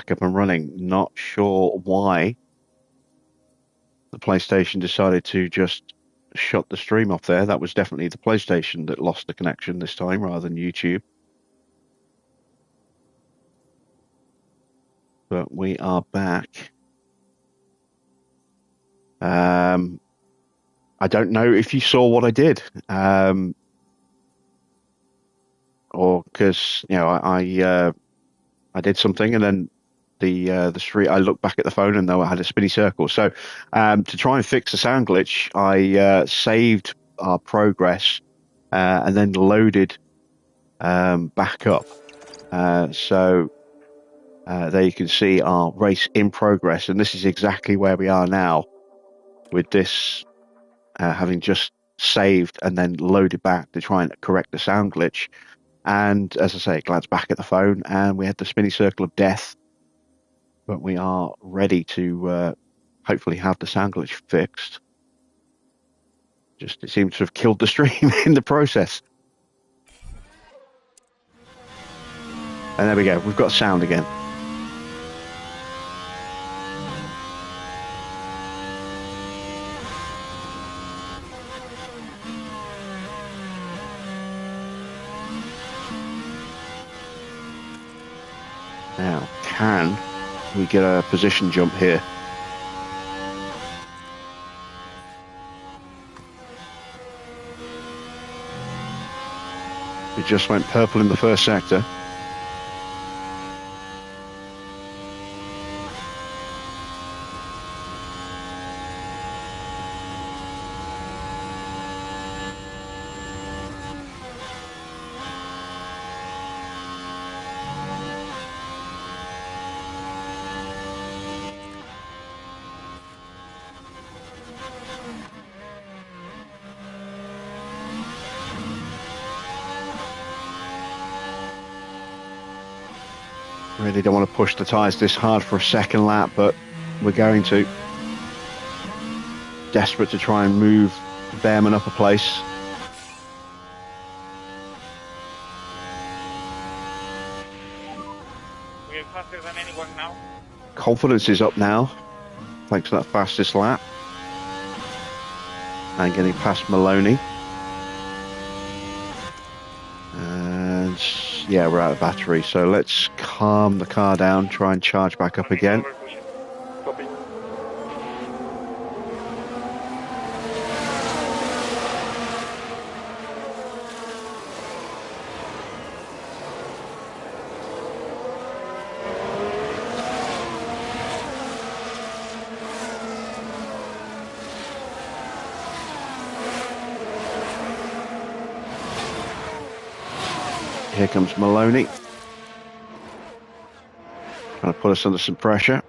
back up and running. Not sure why the PlayStation decided to just shut the stream off there. That was definitely the PlayStation that lost the connection this time rather than YouTube. But we are back. I don't know if you saw what I did, or because I did something and then the street. I looked back at the phone and though I had a spinny circle. So to try and fix the sound glitch, I saved our progress and then loaded back up. So there you can see our race in progress, and this is exactly where we are now with this having just saved and then loaded back to try and correct the sound glitch. And as I say, it glanced back at the phone and we had the spinny circle of death. But we are ready to hopefully have the sound glitch fixed. Just it seems to have killed the stream in the process. And there we go, we've got sound again. Now, can we get a position jump here? We just went purple in the first sector. Really don't want to push the tyres this hard for a second lap, but we're going to. Desperate to try and move Bearman up a place. We're faster than anyone now. Confidence is up now, thanks to that fastest lap. And getting past Maloney. And yeah, we're out of battery, so let's calm the car down, try and charge back up again. Here comes Maloney. Trying to put us under some pressure.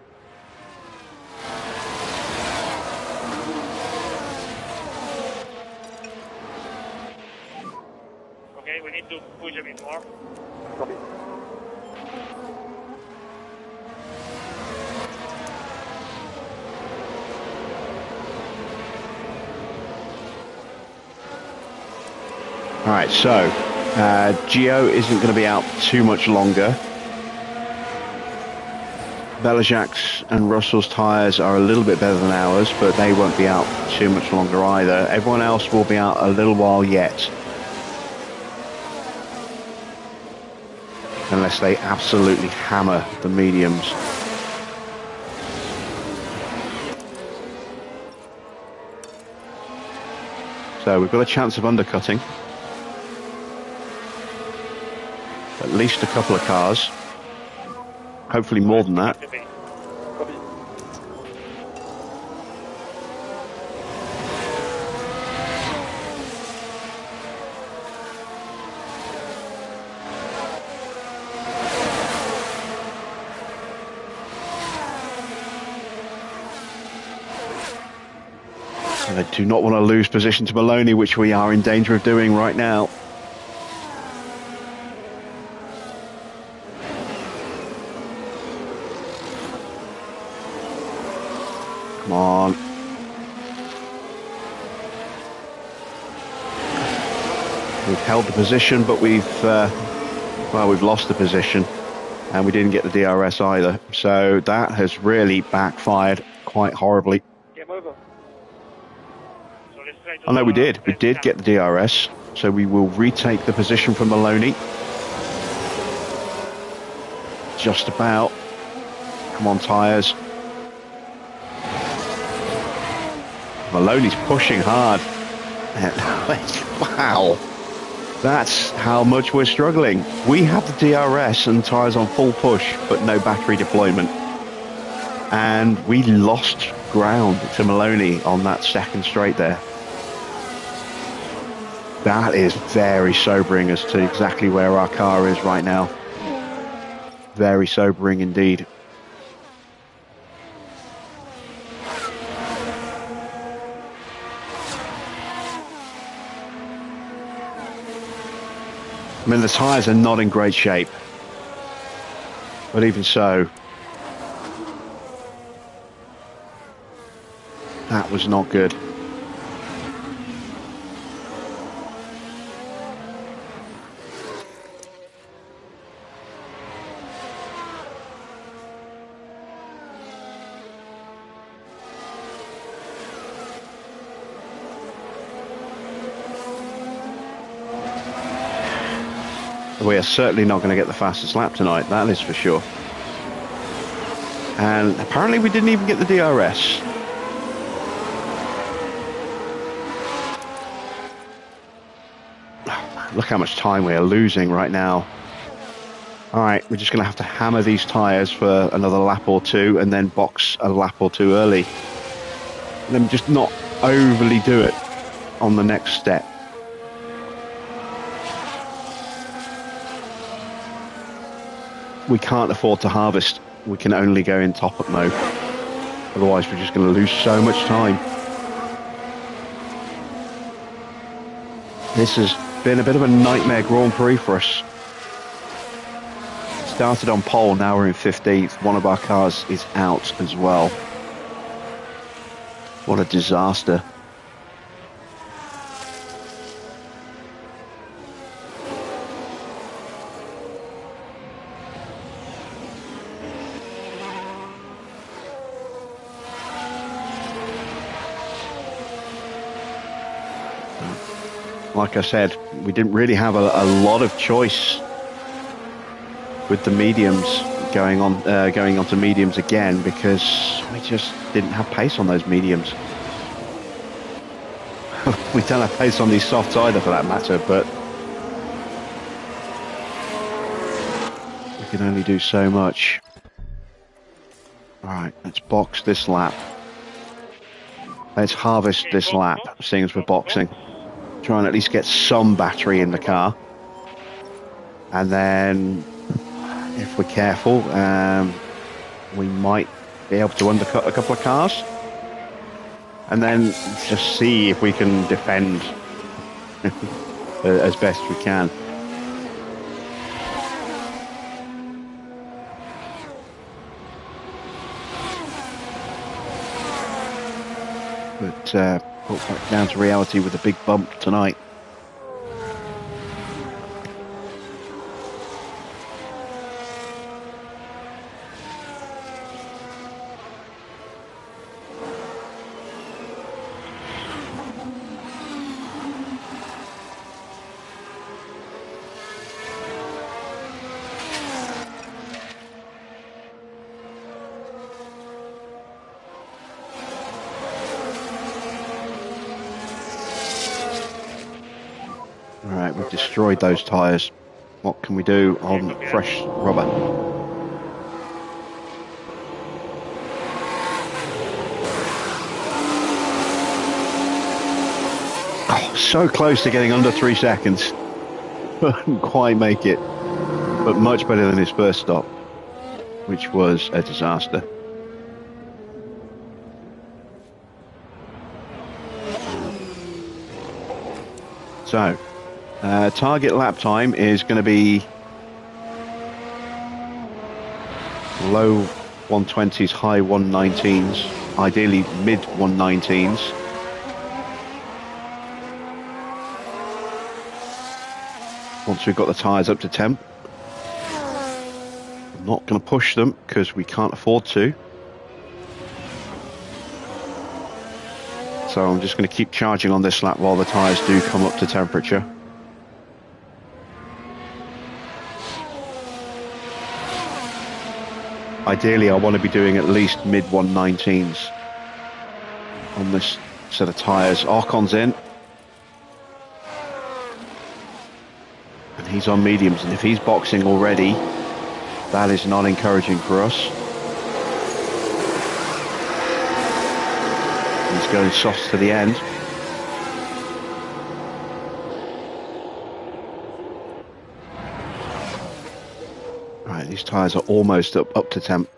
Okay, we need to push a bit more. Copy. All right, so Gio isn't going to be out too much longer. Belajac's and Russell's tyres are a little bit better than ours, but they won't be out too much longer either. Everyone else will be out a little while yet. Unless they absolutely hammer the mediums. So we've got a chance of undercutting. At least a couple of cars. Hopefully more than that. Copy. And I do not want to lose position to Maloney, which we are in danger of doing right now. Come on. We've held the position, but we've lost the position. and we didn't get the DRS either. So that has really backfired quite horribly. Game over. So let's try to Oh no, we did. We best did get the DRS, so we will retake the position from Maloney. Just about. Come on, tyres. Maloney's pushing hard. Wow. That's how much we're struggling. We have the DRS and tyres on full push, but no battery deployment. And we lost ground to Maloney on that second straight there. That is very sobering as to exactly where our car is right now. Very sobering indeed. I mean, the tyres are not in great shape. But even so, that was not good. We are certainly not going to get the fastest lap tonight, that is for sure. And apparently we didn't even get the DRS. Look how much time we are losing right now. Alright, we're just going to have to hammer these tyres for another lap or two and then box a lap or two early. And then just not overly do it on the next step. We can't afford to harvest. We can only go in top-up mode. Otherwise, we're just going to lose so much time. This has been a bit of a nightmare Grand Prix for us. Started on pole, now we're in 15th. One of our cars is out as well. What a disaster. Like I said, we didn't really have a lot of choice with the mediums going on to mediums again because we just didn't have pace on those mediums. We don't have pace on these softs either, for that matter, but we can only do so much. All right, let's box this lap. Let's harvest this lap, seeing as we're boxing. Try and at least get some battery in the car. And then, if we're careful, we might be able to undercut a couple of cars. And then just see if we can defend as best we can. But brought back down to reality with a big bump tonight. Alright, we've destroyed those tyres. What can we do on fresh rubber? Oh, so close to getting under 3 seconds. Couldn't quite make it. But much better than his first stop, which was a disaster. So, target lap time is going to be low 120s, high 119s, ideally mid 119s. Once we've got the tyres up to temp. I'm Not going to push them because we can't afford to. So I'm just going to keep charging on this lap while the tyres do come up to temperature. Ideally, I want to be doing at least mid 119s on this set of tyres. Arcon's in. And he's on mediums. And if he's boxing already, that is not encouraging for us. He's going soft to the end. Right, these tyres are almost up to temp.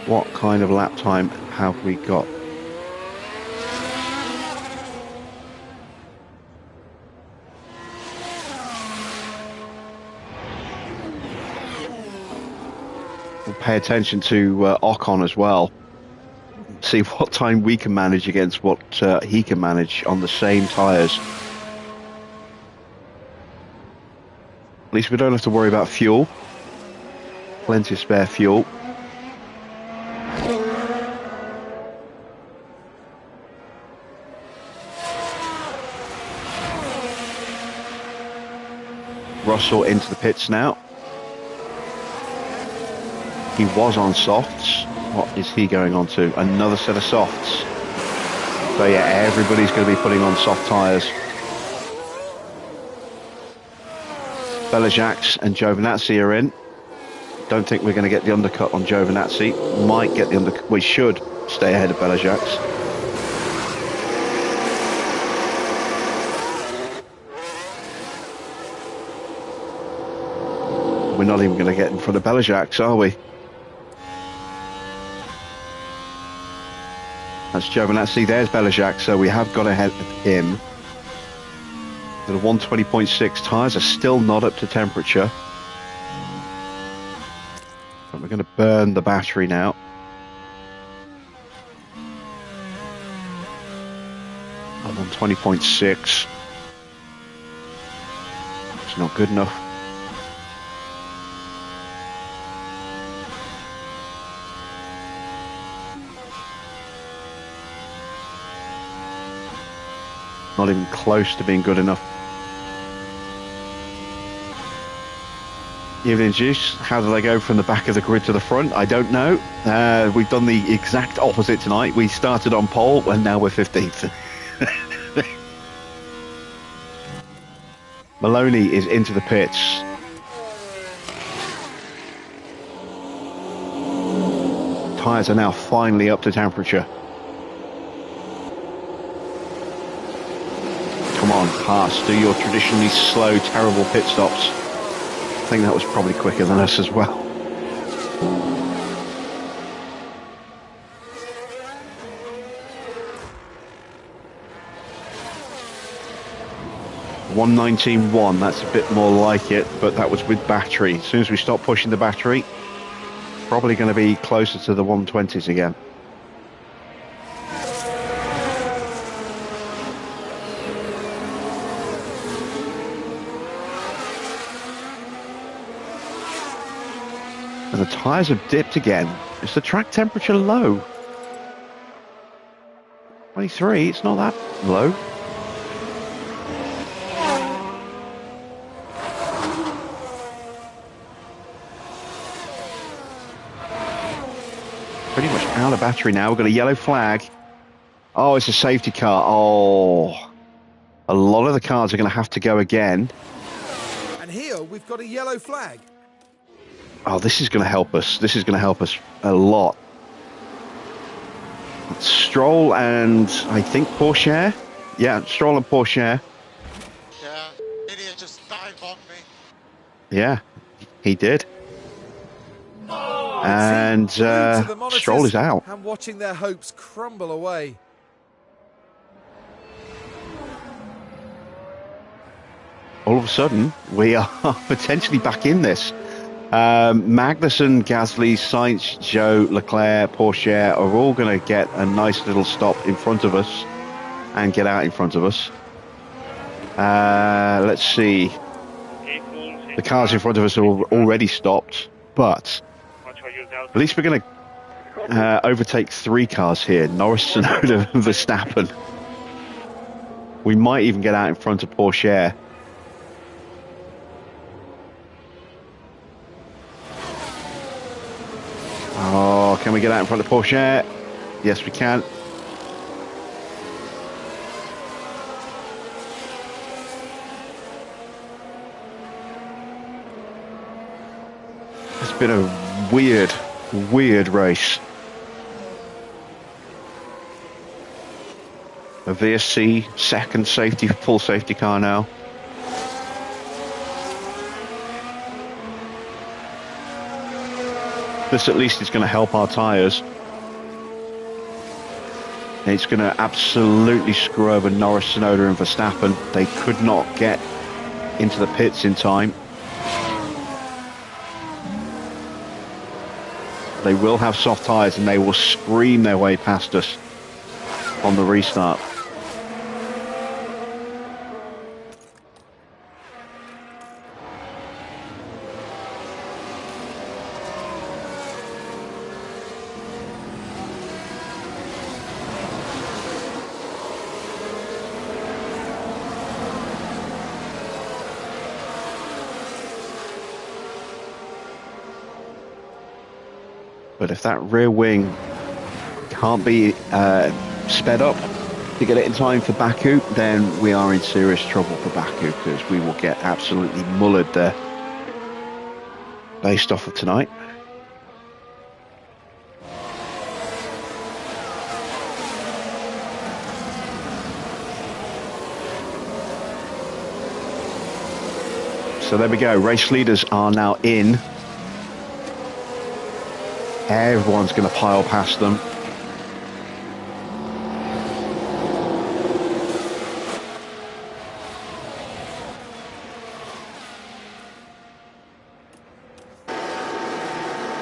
What kind of lap time have we got? We'll pay attention to Ocon as well. See what time we can manage against what he can manage on the same tyres. At least we don't have to worry about fuel. Plenty of spare fuel. Russell into the pits now. He was on softs. What is he going on to? Another set of softs. So yeah, everybody's going to be putting on soft tyres. Belajax and Giovinazzi are in. Don't think we're going to get the undercut on Giovinazzi. Might get the undercut. We should stay ahead of Belajax. We're not even going to get in front of Belajax, are we? That's Giovinazzi. There's Belajax, so we have got ahead of him. The 120.6 tyres are still not up to temperature. But we're going to burn the battery now. I'm on 20.6. It's not good enough. Not even close to being good enough. Evening Juice, how did I go from the back of the grid to the front? I don't know. We've done the exact opposite tonight. We started on pole and now we're 15th. Maloney is into the pits. Tyres are now finally up to temperature. Come on, pass. Do your traditionally slow, terrible pit stops. I think that was probably quicker than us as well. .119.1, that's a bit more like it, but that was with battery. As soon as we stop pushing the battery, probably going to be closer to the 120s again. And the tyres have dipped again. Is the track temperature low? 23, it's not that low. Pretty much out of battery now. We've got a yellow flag. Oh, it's a safety car. Oh, a lot of the cars are going to have to go again. And here we've got a yellow flag. Oh, this is going to help us. This is going to help us a lot. Stroll and I think Pourchaire. Yeah, Stroll and Pourchaire. Yeah, idiot just dive bombed me. Yeah, he did. And Stroll is out. And watching their hopes crumble away. All of a sudden, we are potentially back in this. Magnussen, Gasly, Sainz, Joe, Leclerc, Porsche are all going to get a nice little stop in front of us and get out in front of us. Let's see. Okay, cool. The cars in front of us are already stopped, but Watch for your delta. at least we're going to overtake 3 cars here. Norris, Tsunoda, and Verstappen. We might even get out in front of Porsche. Oh, can we get out in front of Porsche? Yes, we can. It's been a weird race. A VSC second full safety car now. This at least is going to help our tyres. It's going to absolutely screw over Norris, Tsunoda and Verstappen. They could not get into the pits in time. They will have soft tyres and they will scream their way past us on the restart. But if that rear wing can't be sped up to get it in time for Baku, then we are in serious trouble for Baku, because we will get absolutely mullered there based off of tonight. So there we go, race leaders are now in. Everyone's going to pile past them.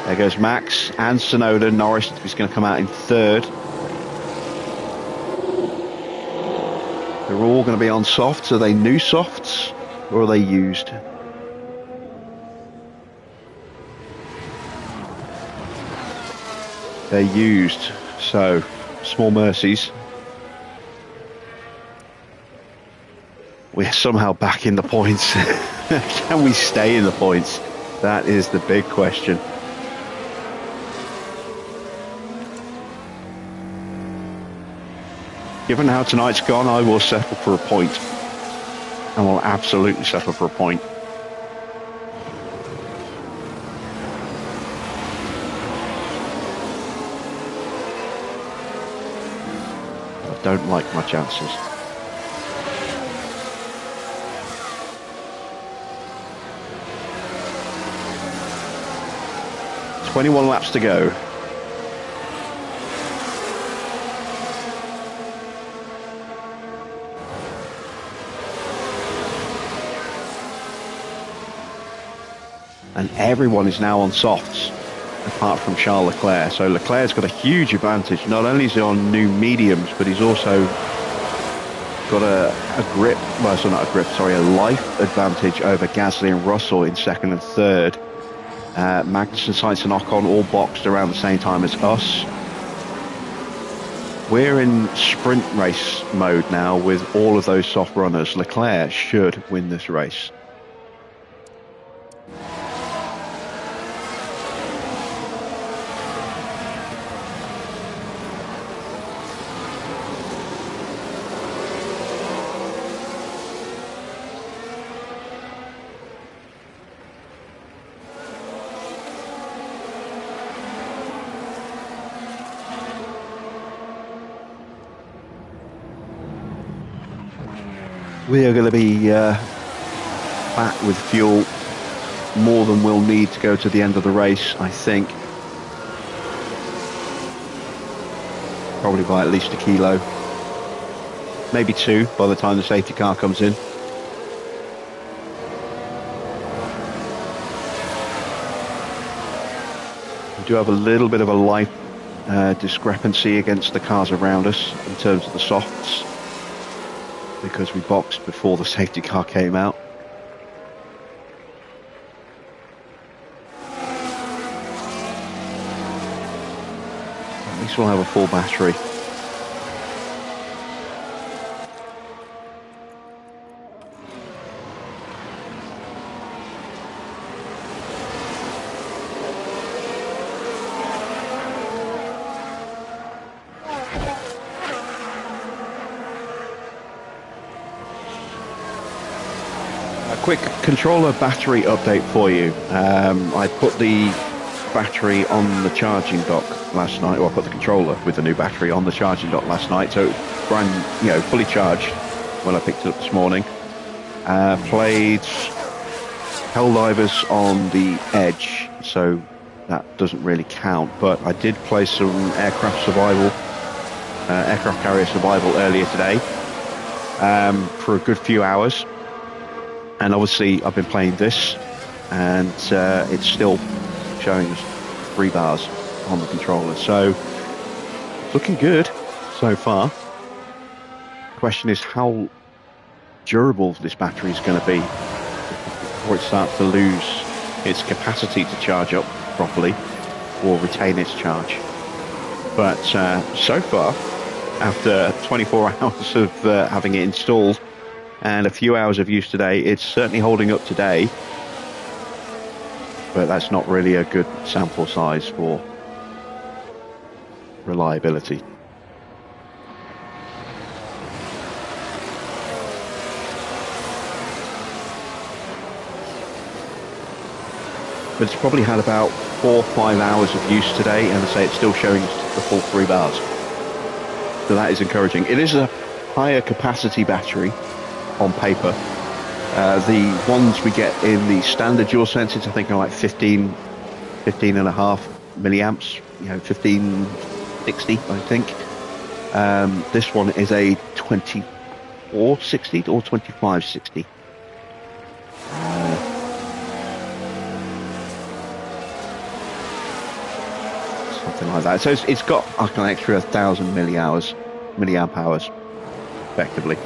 There goes Max and Tsunoda. Norris is going to come out in third. They're all going to be on softs. Are they new softs or are they used? They're used, so small mercies. We're somehow back in the points. Can we stay in the points? That is the big question. Given how tonight's gone, I will settle for a point. I will absolutely settle for a point. Don't like my chances. "21 laps to go." And everyone is now on softs, apart from Charles Leclerc. So Leclerc's got a huge advantage. Not only is he on new mediums, but he's also got a grip, well, so not a grip, sorry, a life advantage over Gasly and Russell in second and third. Magnussen, Sainz and Ocon all boxed around the same time as us. We're in sprint race mode now with all of those soft runners. Leclerc should win this race. We are going to be back with fuel more than we'll need to go to the end of the race, I think. Probably by at least 1 kilo. Maybe 2 by the time the safety car comes in. do have a little bit of a light discrepancy against the cars around us in terms of the softs because we boxed before the safety car came out. At least we'll have a full battery. Quick controller battery update for you. I put the battery on the charging dock last night, or I put the controller with the new battery on the charging dock last night, so it ran, fully charged when I picked it up this morning. Played Helldivers on the Edge, so that doesn't really count, but I did play some aircraft carrier survival earlier today for a good few hours. And obviously I've been playing this and it's still showing us 3 bars on the controller, so looking good so far. Question is how durable this battery is going to be before it starts to lose its capacity to charge up properly or retain its charge. But so far, after 24 hours of having it installed and a few hours of use today, it's certainly holding up today, but that's not really a good sample size for reliability. But it's probably had about 4 or 5 hours of use today, and I say it's still showing the full 3 bars. So that is encouraging. It is a higher capacity battery on paper. The ones we get in the standard dual sensors, I think, are like 15 and a half milliamps, 1560, I think. This one is a 2460 or 2560. Something like that. So it's got like an extra 1,000 milliamp hours, effectively.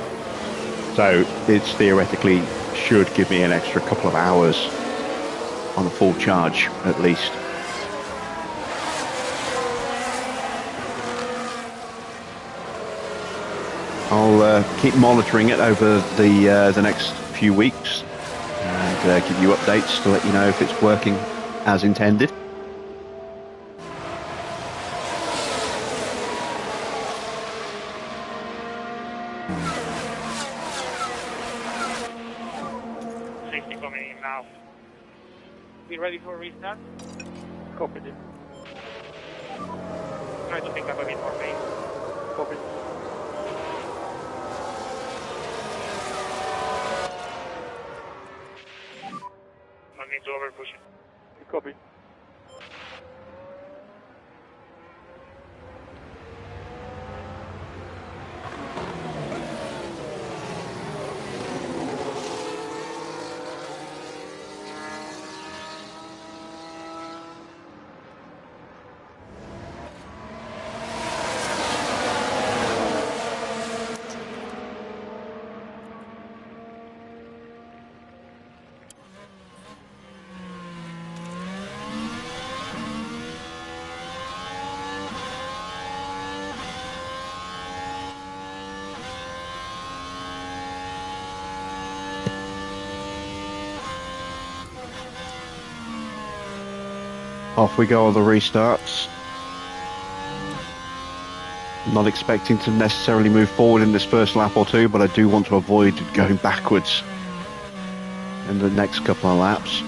So it's theoretically should give me an extra couple of hours on a full charge at least. I'll keep monitoring it over the next few weeks and give you updates to let you know if it's working as intended. Safety coming in now. We ready for restart? Copied it. Try to pick up a bit more pace. Copied. Not need to over push it. Copy. Off we go on the restarts. Not expecting to necessarily move forward in this first lap or two, but I do want to avoid going backwards in the next couple of laps.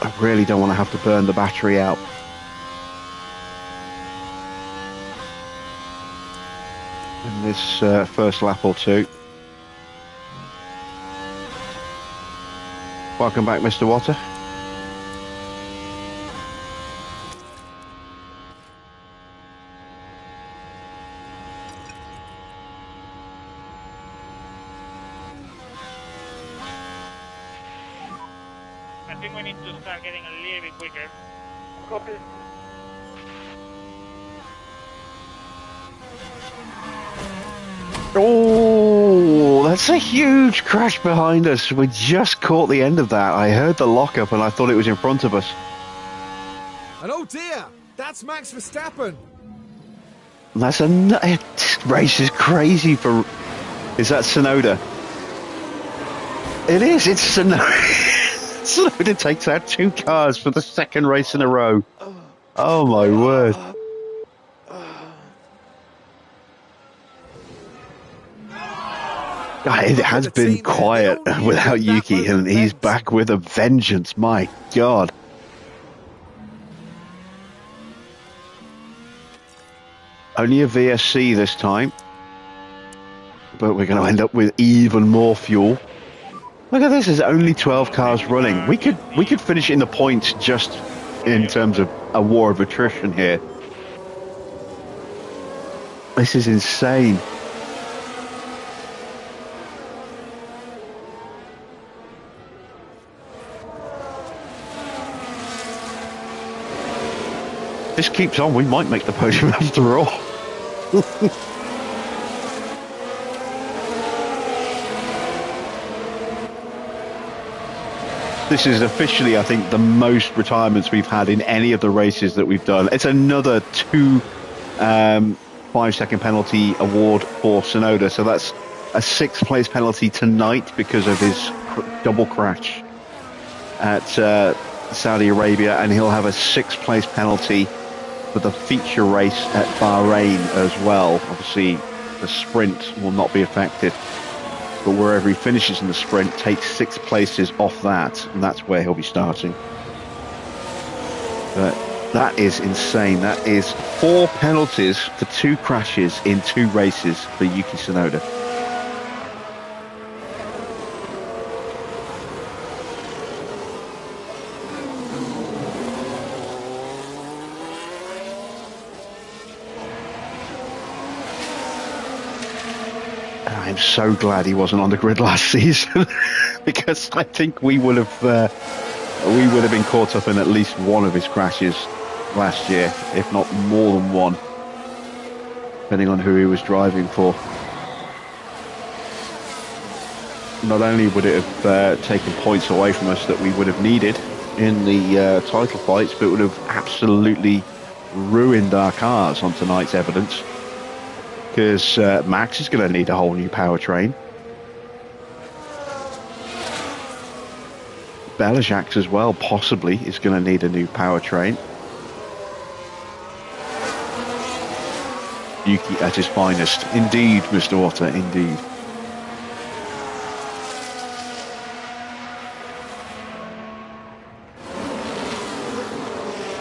I really don't want to have to burn the battery out. In this first lap or two. Welcome back, Mr. Water. I think we need to start getting a little bit quicker Copy. Oh, that's a huge crash behind us. We just caught the end of that. I heard the lockup and I thought it was in front of us. And oh dear, that's Max Verstappen. That's this race is crazy for. Is that Sonoda? It is. It's Sonoda. Sonoda takes out 2 cars for the 2nd race in a row. Oh my word! It has been quiet without Yuki, and he's back with a vengeance. My God. Only a VSC this time, but we're going to end up with even more fuel. Look at this, there's only 12 cars running. We could finish in the points just in terms of a war of attrition here. This is insane. This keeps on, we might make the podium after all. This is officially, I think, the most retirements we've had in any of the races that we've done. It's another 2 5-second penalty award for Sonoda. So that's a 6th place penalty tonight because of his double crash at Saudi Arabia. And he'll have a 6th place penalty for the feature race at Bahrain as well. Obviously, the sprint will not be affected. But wherever he finishes in the sprint, takes 6 places off that, and that's where he'll be starting. But that is insane. That is 4 penalties for 2 crashes in 2 races for Yuki Tsunoda. I'm so glad he wasn't on the grid last season because I think we would have been caught up in at least one of his crashes last year, if not more than one, depending on who he was driving for. Not only would it have taken points away from us that we would have needed in the title fights, but it would have absolutely ruined our cars on tonight's evidence. Because Max is going to need a whole new powertrain. Belichak's as well, possibly, is going to need a new powertrain. Yuki at his finest. Indeed, Mr. Otter, indeed.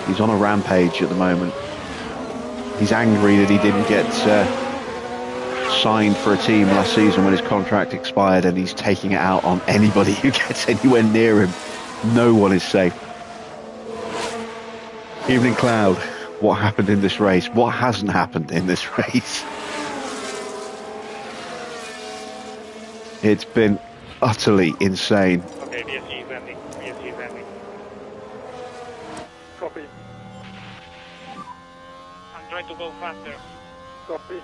He's on a rampage at the moment. He's angry that he didn't get signed for a team last season when his contract expired, and he's taking it out on anybody who gets anywhere near him. No one is safe. Evening Cloud, what happened in this race? What hasn't happened in this race? It's been utterly insane. Okay, BSG is ending. BSG is ending. Copy. I'm trying to go faster. Copy.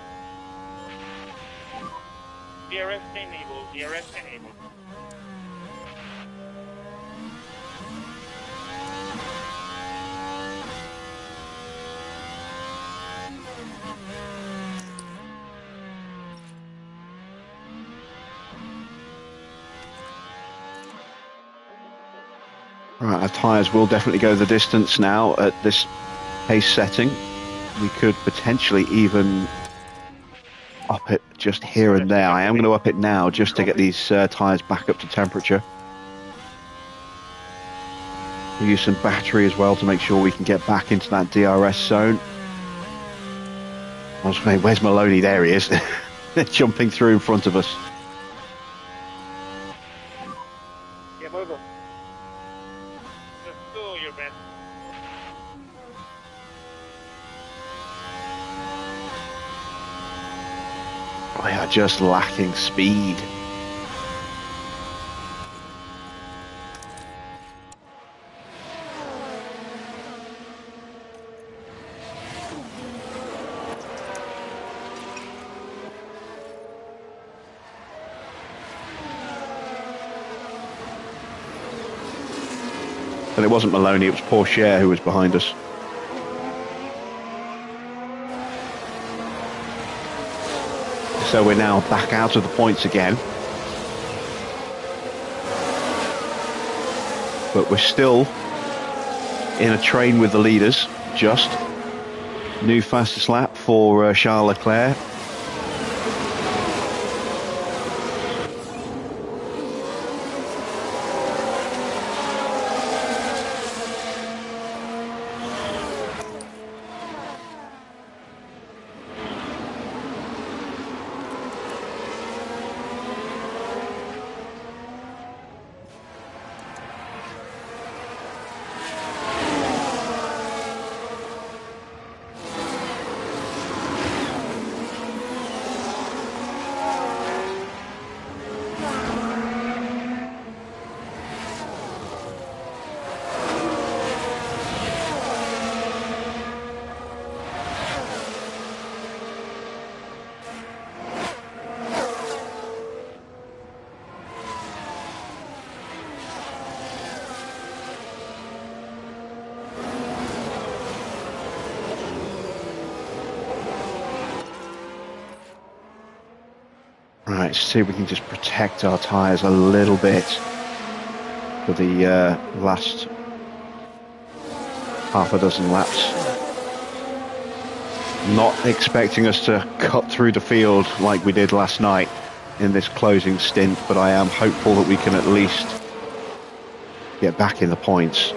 DRS enabled. DRS enabled. Right, our tyres will definitely go the distance now at this pace setting. We could potentially even up it just here and there. I am going to up it now just to get these tyres back up to temperature. We use some battery as well to make sure we can get back into that DRS zone. I was saying, where's Maloney? There he is. They're jumping through in front of us. Game over. Just do your best. We are just lacking speed. And it wasn't Maloney, it was Pourchaire who was behind us. So we're now back out of the points again. But we're still in a train with the leaders, just. New fastest lap for Charles Leclerc. Right, see if we can just protect our tyres a little bit for the last half a dozen laps. Not expecting us to cut through the field like we did last night in this closing stint, but I am hopeful that we can at least get back in the points.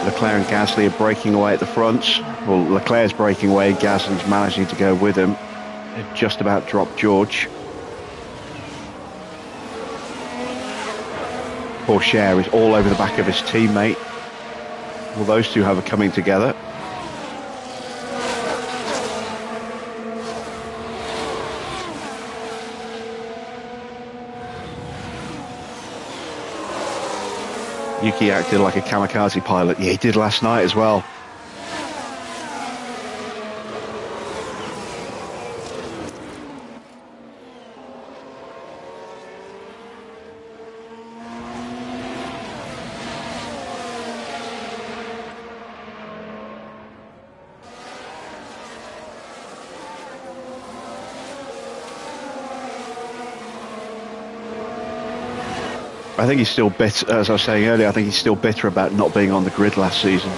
Leclerc and Gasly are breaking away at the front. Well, Leclerc's breaking away, Gasly's managing to go with him. They've just about dropped George. Pourchaire is all over the back of his teammate. Well, those two have a coming together. Yuki acted like a kamikaze pilot. Yeah, he did last night as well. I think he's still bitter, as I was saying earlier, I think he's still bitter about not being on the grid last season.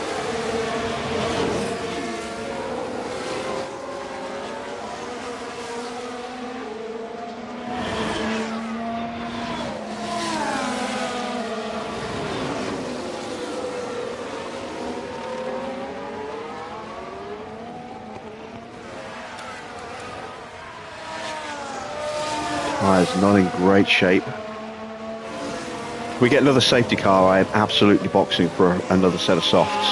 Tyres not in great shape. If we get another safety car, I am absolutely boxing for another set of softs.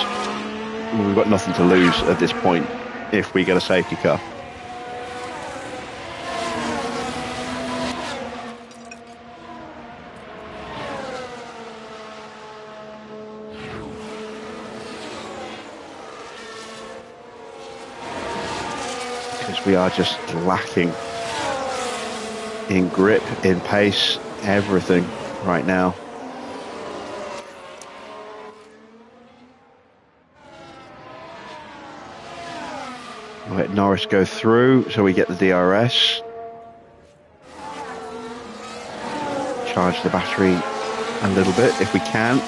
We've got nothing to lose at this point if we get a safety car. Because we are just lacking in grip, in pace, everything right now. Let Norris go through so we get the DRS. Charge the battery a little bit if we can.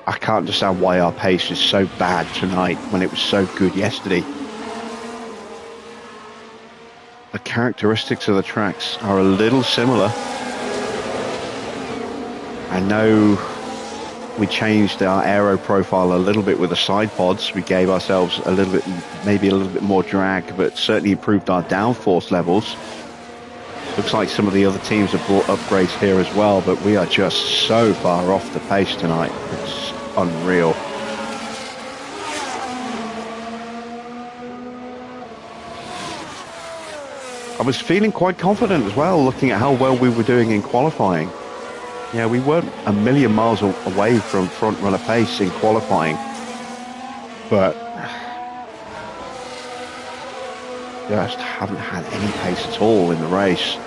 I can't understand why our pace is so bad tonight when it was so good yesterday. The characteristics of the tracks are a little similar. I know we changed our aero profile a little bit with the side pods. We gave ourselves a little bit, maybe a little bit more drag, but certainly improved our downforce levels. Looks like some of the other teams have brought upgrades here as well, but we are just so far off the pace tonight. It's unreal. I was feeling quite confident as well, looking at how well we were doing in qualifying. Yeah, we weren't a million miles away from front runner pace in qualifying, but just haven't had any pace at all in the race.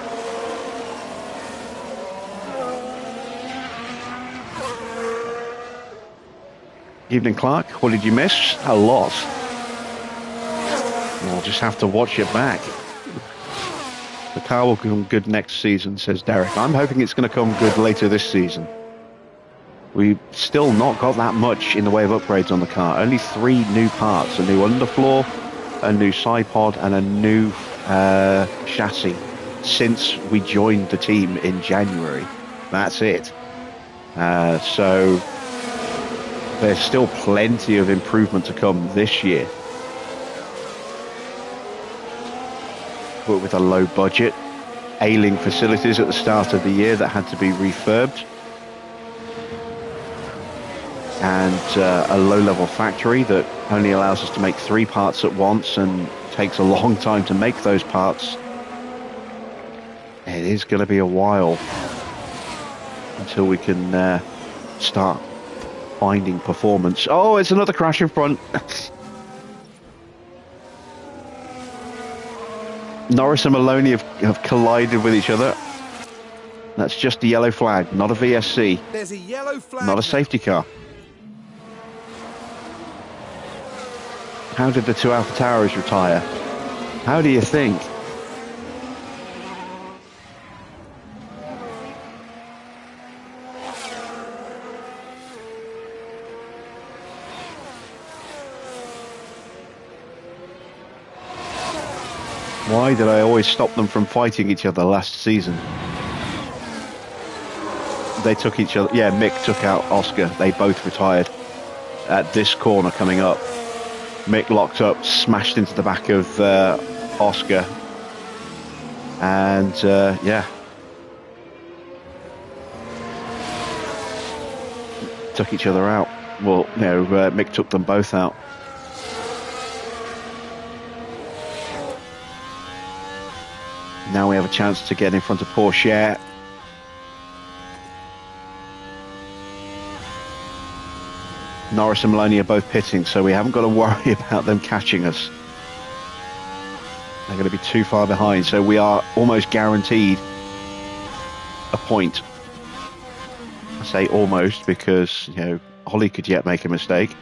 Evening, Clark. What did you miss? A lot. We'll just have to watch it back. The car will come good next season, says Derek. I'm hoping it's going to come good later this season. We've still not got that much in the way of upgrades on the car. Only 3 new parts: a new underfloor, a new side pod, and a new chassis since we joined the team in January. That's it. So there's still plenty of improvement to come this year. But with a low budget, ailing facilities at the start of the year that had to be refurbed, and a low-level factory that only allows us to make 3 parts at once and takes a long time to make those parts. It is going to be a while until we can start finding performance. Oh, it's another crash in front. Norris and Maloney have collided with each other. That's just a yellow flag, not a VSC. There's a yellow flag. Not a safety car. How did the 2 Alpha Tauris retire? How do you think? Why did I always stop them from fighting each other last season? They took each other. Yeah, Mick took out Oscar. They both retired at this corner coming up. Mick locked up, smashed into the back of Oscar. And yeah. Took each other out. Well, you know, Mick took them both out. Now we have a chance to get in front of Porsche. Norris and Maloney are both pitting, so we haven't got to worry about them catching us. They're going to be too far behind, so we are almost guaranteed a point. I say almost because, you know, Holly could yet make a mistake.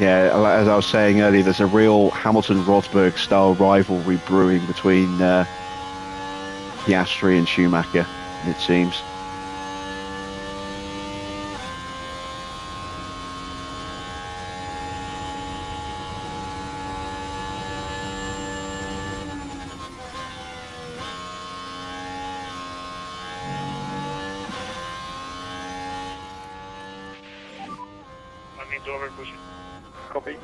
Yeah, as I was saying earlier, there's a real Hamilton-Rosberg style rivalry brewing between Piastri and Schumacher, it seems. I need to overpush it. Copy.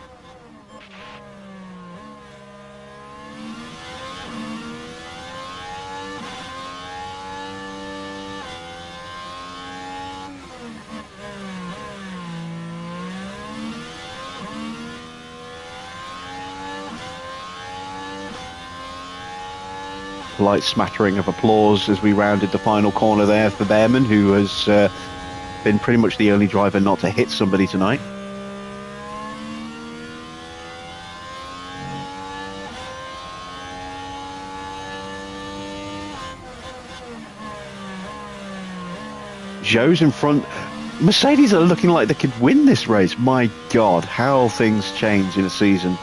Light smattering of applause as we rounded the final corner there for Behrman, who has been pretty much the only driver not to hit somebody tonight. Joe's in front. Mercedes are looking like they could win this race. My God, how things change in a season.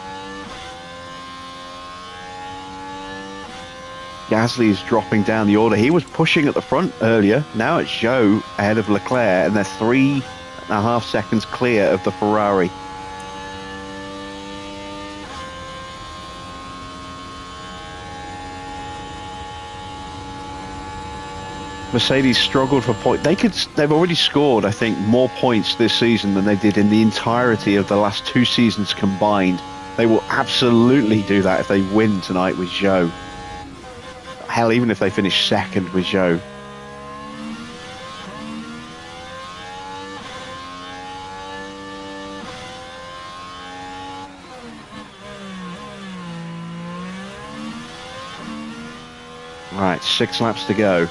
Gasly is dropping down the order. He was pushing at the front earlier. Now it's Zhou ahead of Leclerc, and they're 3.5 seconds clear of the Ferrari. Mercedes struggled for points. They've already scored, I think, more points this season than they did in the entirety of the last 2 seasons combined. They will absolutely do that if they win tonight with Zhou. Hell, even if they finish second with Zhou. Right, 6 laps to go.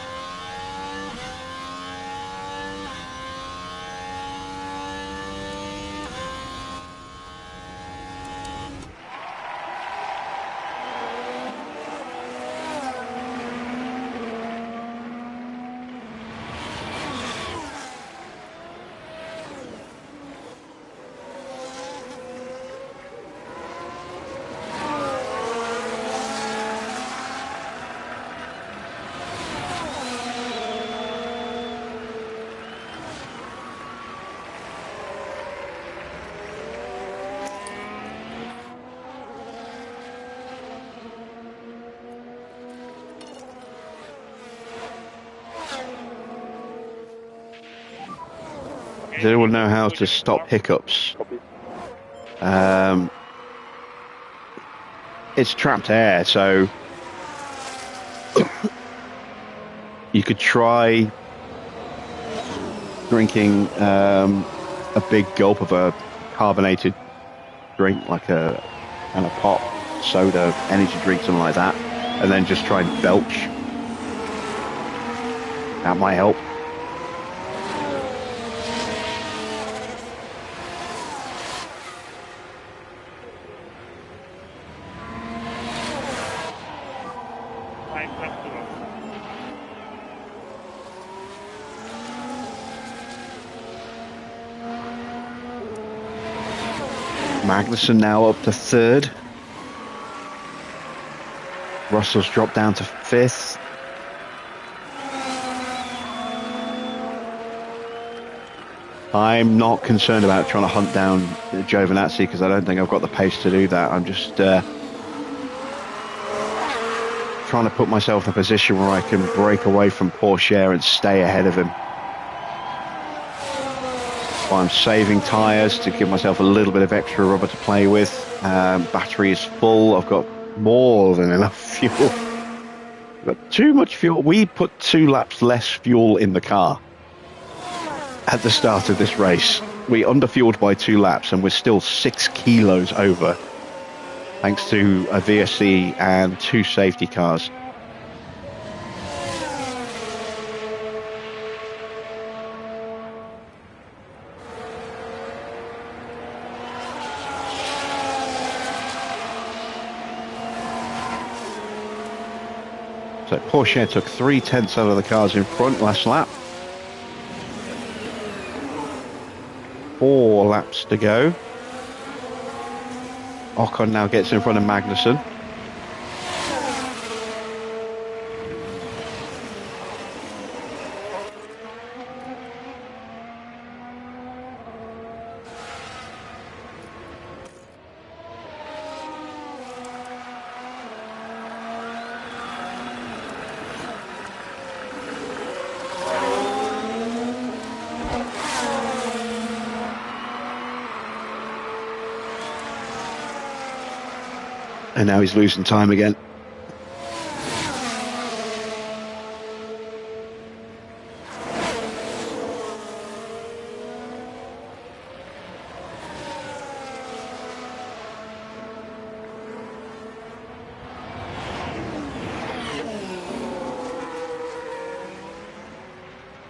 Does anyone know how to stop hiccups? It's trapped air, so you could try drinking a big gulp of a carbonated drink, like a pop, soda, energy drink, something like that, and then just try and belch. That might help. Magnussen now up to 3rd. Russell's dropped down to 5th. I'm not concerned about trying to hunt down Giovinazzi because I don't think I've got the pace to do that. I'm just trying to put myself in a position where I can break away from Pourchaire and stay ahead of him. I'm saving tyres to give myself a little bit of extra rubber to play with. Battery is full. I've got more than enough fuel. I've got too much fuel. We put 2 laps less fuel in the car at the start of this race. We underfueled by 2 laps and we're still 6 kilos over thanks to a VSC and 2 safety cars. So Porsche took 3/10 out of the cars in front last lap. 4 laps to go. Ocon now gets in front of Magnussen. And now he's losing time again.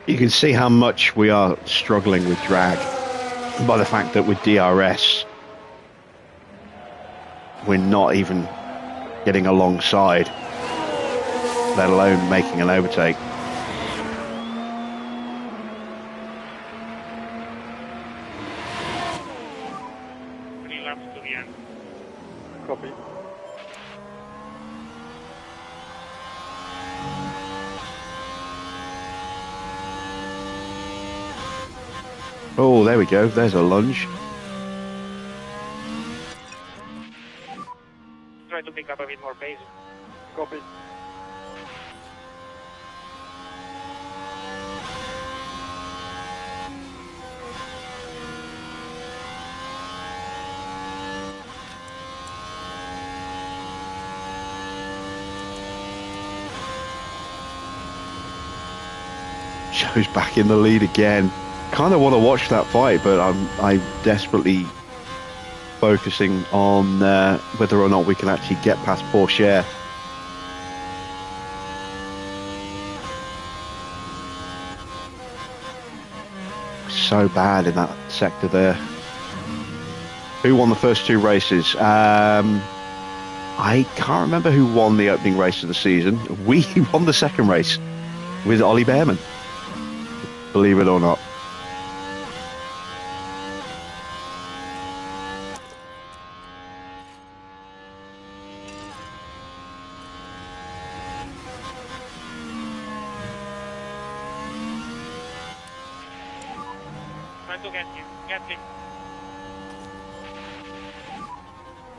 You can see how much we are struggling with drag by the fact that with DRS we're not even getting alongside, let alone making an overtake. Three laps to the end. Copy. Oh, there we go. There's a lunge. Try to pick up a bit more pace. Copy. Joe's back in the lead again. Kind of want to watch that fight, but I'm desperately focusing on whether or not we can actually get past Porsche. So bad in that sector there. Who won the first two races? I can't remember who won the opening race of the season. We won the second race with Ollie Behrman, believe it or not. Try to get him. Get him.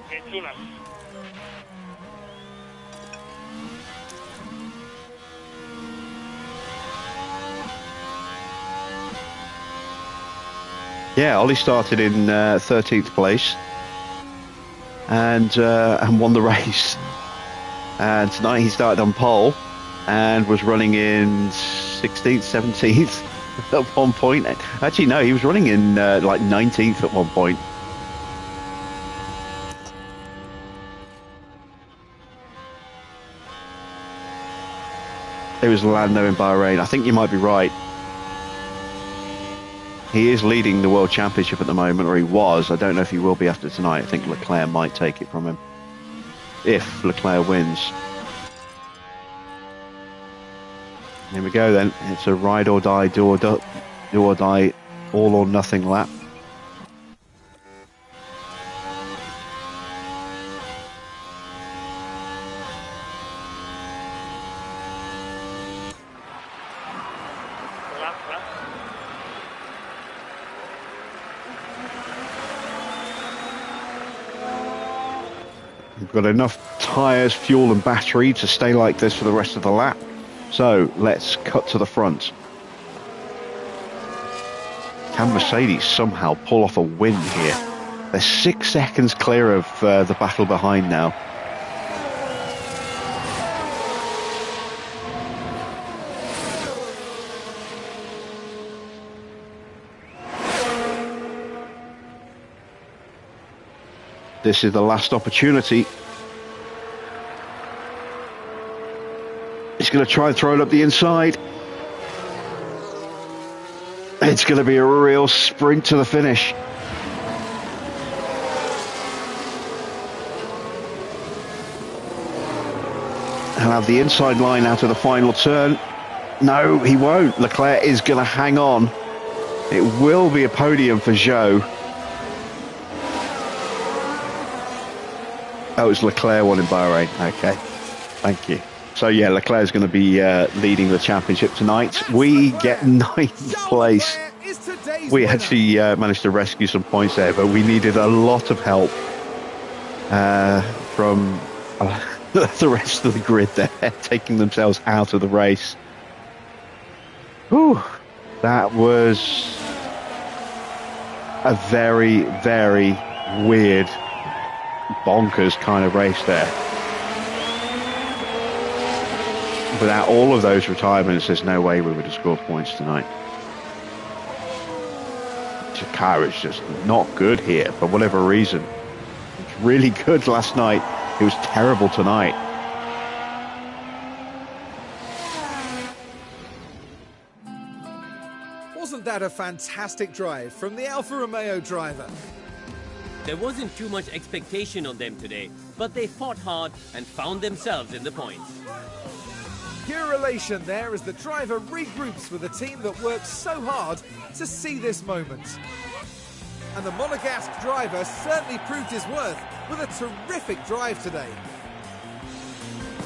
Okay, two laps. Yeah, Ollie started in 13th place and won the race. And tonight he started on pole and was running in 16th, 17th at one point. Actually, no, he was running in like 19th at one point. It was Lando in Bahrain. I think you might be right. He is leading the World Championship at the moment, or he was. I don't know if he will be after tonight. I think Leclerc might take it from him if Leclerc wins. Here we go then. It's a ride or die, do or die, all or nothing lap. Last lap. We've got enough tyres, fuel and battery to stay like this for the rest of the lap. So let's cut to the front. Can Mercedes somehow pull off a win here? They're 6 seconds clear of the battle behind now. This is the last opportunity. He's going to try and throw it up the inside. It's going to be a real sprint to the finish. He'll have the inside line out of the final turn. No, he won't. Leclerc is going to hang on. It will be a podium for Zhou. Oh, it's Leclerc won in Bahrain. Okay, thank you. So yeah, Leclerc's going to be leading the championship tonight. We get 9th place. We actually managed to rescue some points there, but we needed a lot of help from the rest of the grid there, taking themselves out of the race. Whew, that was a very, very weird, bonkers kind of race there. Without all of those retirements, there's no way we would have scored points tonight. The car is just not good here for whatever reason. It's really good last night. It was terrible tonight. Wasn't that a fantastic drive from the Alfa Romeo driver? There wasn't too much expectation on them today, but they fought hard and found themselves in the points. Pure elation there as the driver regroups with a team that worked so hard to see this moment. And the Monegasque driver certainly proved his worth with a terrific drive today.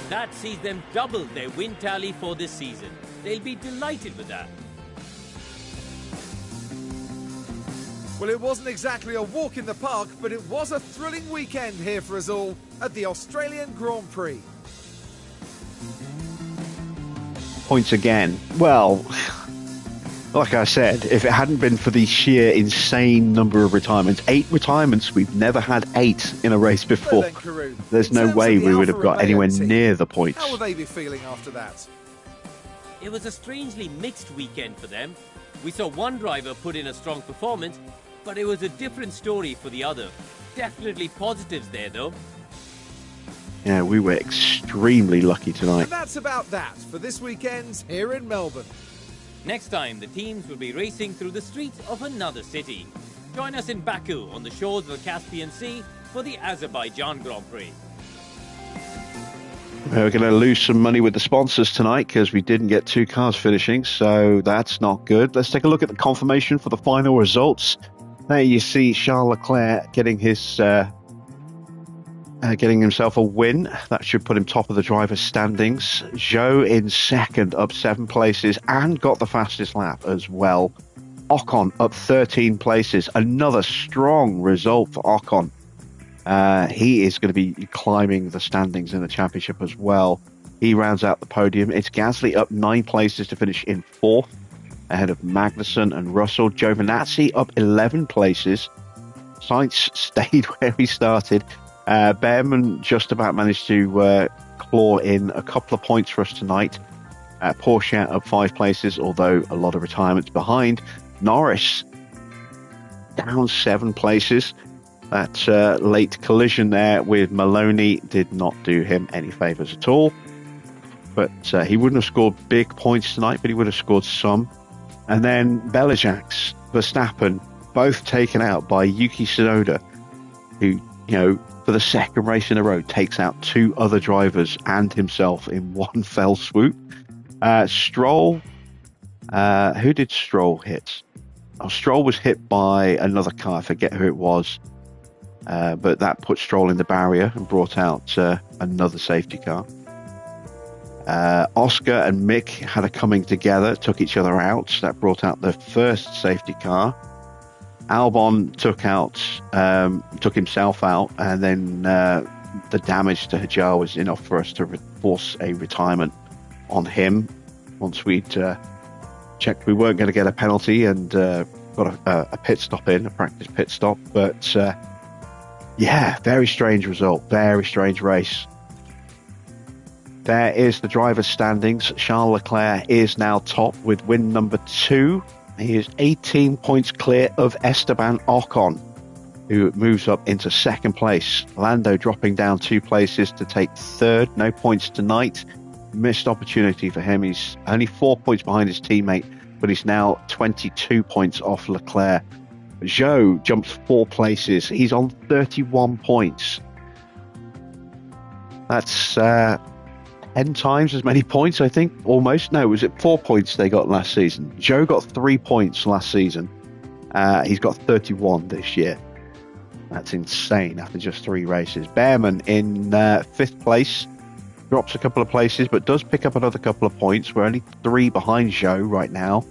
That sees them double their win tally for this season. They'll be delighted with that. Well, it wasn't exactly a walk in the park, but it was a thrilling weekend here for us all at the Australian Grand Prix. Points again. Well, like I said, if it hadn't been for the sheer insane number of retirements, 8 retirements, we've never had 8 in a race before. Well then, Karun, There's in no terms way of the we would Alfa have got Romeo anywhere team, near the points. how will they be feeling after that? It was a strangely mixed weekend for them. We saw one driver put in a strong performance, but it was a different story for the other. Definitely positives there, though. Yeah, we were extremely lucky tonight. And that's about that for this weekend here in Melbourne. Next time, the teams will be racing through the streets of another city. Join us in Baku on the shores of the Caspian Sea for the Azerbaijan Grand Prix. We're going to lose some money with the sponsors tonight because we didn't get 2 cars finishing, so that's not good. Let's take a look at the confirmation for the final results. There you see Charles Leclerc getting himself a win. That should put him top of the drivers' standings. Zhou in second, up 7 places, and got the fastest lap as well. Ocon up 13 places. Another strong result for Ocon. He is going to be climbing the standings in the championship as well. He rounds out the podium. It's Gasly up 9 places to finish in 4th, ahead of Magnussen and Russell. Giovinazzi up 11 places. Sainz stayed where he started. Behrman just about managed to claw in a couple of points for us tonight. Porsche up 5 places, although a lot of retirements behind. Norris down 7 places. That late collision there with Maloney did not do him any favours at all. But he wouldn't have scored big points tonight, but he would have scored some. And then Belijax, Verstappen, both taken out by Yuki Tsunoda, who, for the second race in a row, takes out 2 other drivers and himself in one fell swoop. Stroll, who did Stroll hit? Oh, Stroll was hit by another car, I forget who it was. But that put Stroll in the barrier and brought out another safety car. Oscar and Mick had a coming together, took each other out. That brought out the first safety car. Albon took himself out, and then the damage to Hajar was enough for us to force a retirement on him. Once we'd checked we weren't going to get a penalty and got a pit stop in, a practice pit stop. But yeah, very strange result, very strange race. There is the driver's standings. Charles Leclerc is now top with win number 2. He is 18 points clear of Esteban Ocon, who moves up into second place. Lando dropping down 2 places to take third. No points tonight. Missed opportunity for him. He's only 4 points behind his teammate, but he's now 22 points off Leclerc. Zhou jumps 4 places. He's on 31 points. That's 10 times as many points, I think, almost. No, was it 4 points they got last season? Zhou got 3 points last season. He's got 31 this year. That's insane after just 3 races. Behrman in 5th place. Drops a couple of places, but does pick up another couple of points. We're only 3 behind Zhou right now.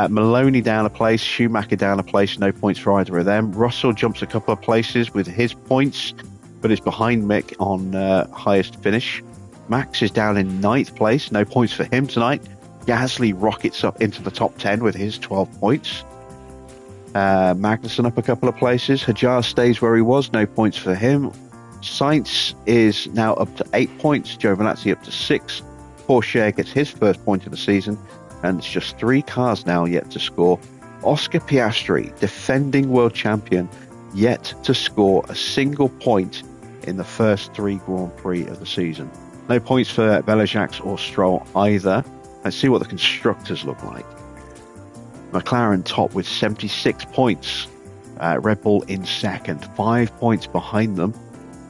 Maloney down a place, Schumacher down a place, no points for either of them. Russell jumps a couple of places with his points, but is behind Mick on highest finish. Max is down in 9th place, no points for him tonight. Gasly rockets up into the top 10 with his 12 points. Magnussen up a couple of places. Hajar stays where he was, no points for him. Sainz is now up to 8 points, Giovinazzi up to 6. Porsche gets his first point of the season, and it's just 3 cars now yet to score. Oscar Piastri, defending world champion, yet to score a single point in the first 3 Grand Prix of the season. No points for Belijax or Stroll either. Let's see what the constructors look like. McLaren top with 76 points. Red Bull in second, 5 points behind them.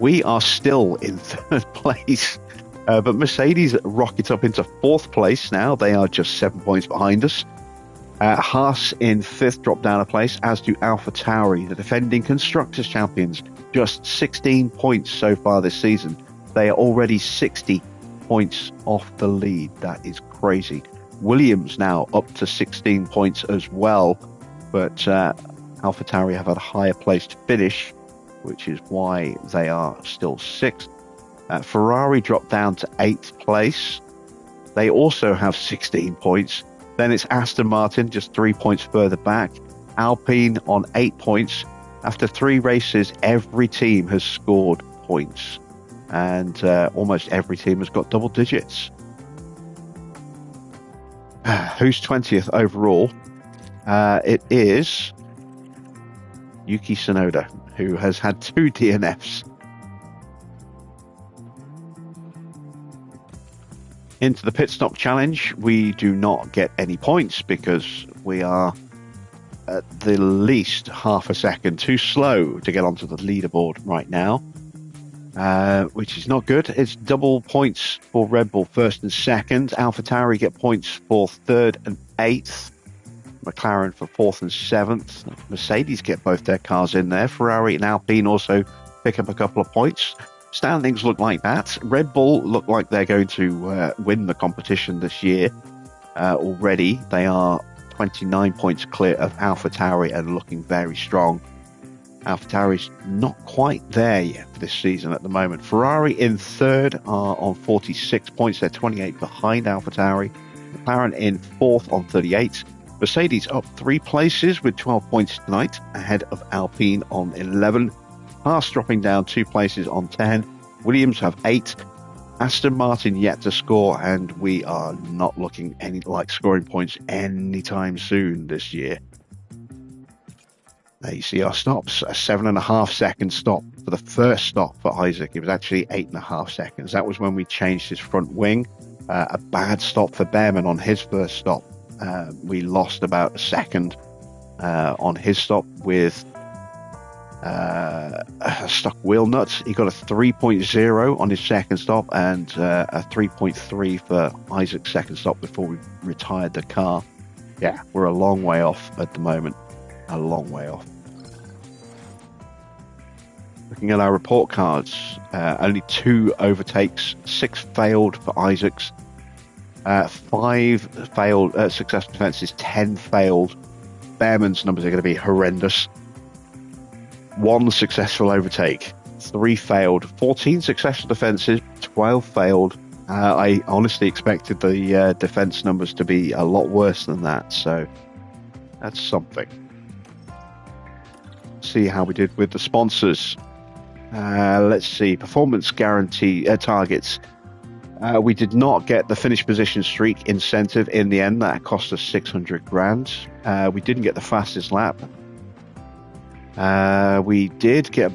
We are still in 3rd place. But Mercedes rocket up into 4th place now. They are just 7 points behind us. Haas in 5th, drop down a place, as do AlphaTauri, the defending Constructors' champions. Just 16 points so far this season. They are already 60 points off the lead. That is crazy. Williams now up to 16 points as well. But AlphaTauri have had a higher placed finish, which is why they are still 6th. Ferrari dropped down to 8th place. They also have 16 points. Then it's Aston Martin, just 3 points further back. Alpine on 8 points. After 3 races, every team has scored points. And almost every team has got double digits. Who's 20th overall? It is Yuki Tsunoda, who has had 2 DNFs. Into the pit stop challenge, we do not get any points because we are at the least half a second too slow to get onto the leaderboard right now, which is not good. It's double points for Red Bull 1st and 2nd. AlphaTauri get points for 3rd and 8th. McLaren for 4th and 7th. Mercedes get both their cars in there. Ferrari and Alpine also pick up a couple of points. Standings look like that. Red Bull look like they're going to win the competition this year already. They are 29 points clear of AlphaTauri and looking very strong. AlphaTauri's not quite there yet for this season at the moment. Ferrari in 3rd are on 46 points. They're 28 behind AlphaTauri. McLaren in 4th on 38. Mercedes up 3 places with 12 points tonight, ahead of Alpine on 11. Haas dropping down 2 places on 10. Williams have 8. Aston Martin yet to score, and we are not looking any like scoring points anytime soon this year. There you see our stops. A 7.5 second stop for the first stop for Isaac. It was actually 8.5 seconds. That was when we changed his front wing. A bad stop for Behrman on his first stop. We lost about a second on his stop with a stuck wheel nut. He got a 3.0 on his second stop and a 3.3 for Isaac's second stop before we retired the car. Yeah, we're a long way off at the moment. A long way off. Looking at our report cards, only 2 overtakes, 6 failed for Isaac's, 5 failed successful defenses, 10 failed. Behrman's numbers are going to be horrendous. 1 successful overtake, 3 failed, 14 successful defenses, 12 failed. I honestly expected the defense numbers to be a lot worse than that, so that's something. See how we did with the sponsors. Let's see, performance guarantee targets. We did not get the finish position streak incentive in the end. That cost us 600 grand. We didn't get the fastest lap. We did get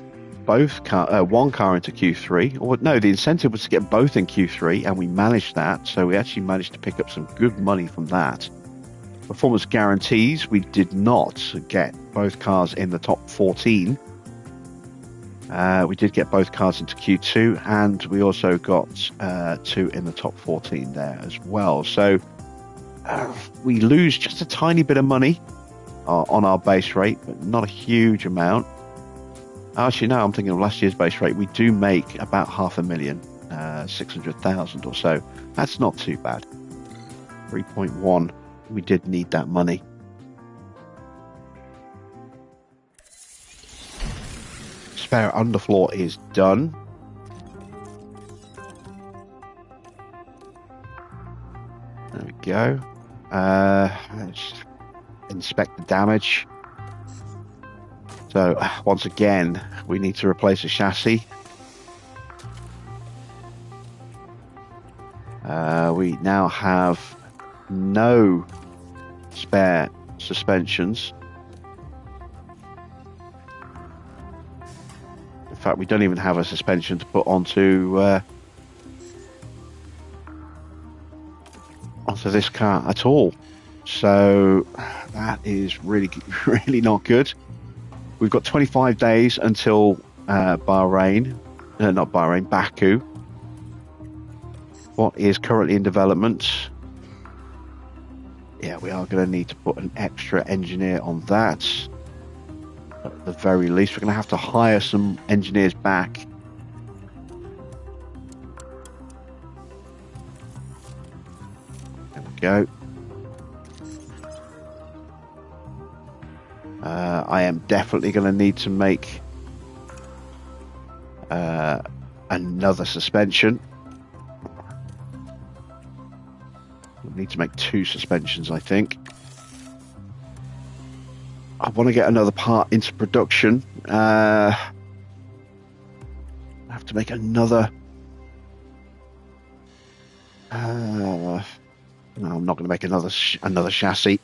one car into Q3. Or no, the incentive was to get both in Q3, and we managed that. So we actually managed to pick up some good money from that. Performance guarantees, we did not get both cars in the top 14. We did get both cars into Q2, and we also got 2 in the top 14 there as well. So we lose just a tiny bit of money on our base rate, but not a huge amount. Actually, no, I'm thinking of last year's base rate. We do make about 500,000, 600,000 or so. That's not too bad. 3.1. We did need that money. Spare underfloor is done. There we go. Let's inspect the damage. So once again, we need to replace a chassis. We now have no spare suspensions. In fact, we don't even have a suspension to put onto this car at all. So that is really, really not good. We've got 25 days until Baku. What is currently in development? Yeah, we are going to need to put an extra engineer on that. At the very least, we're going to have to hire some engineers back. There we go. I am definitely going to need to make another suspension. We'll need to make 2 suspensions, I think. I want to get another part into production. I have to make another. No, I'm not going to make another chassis.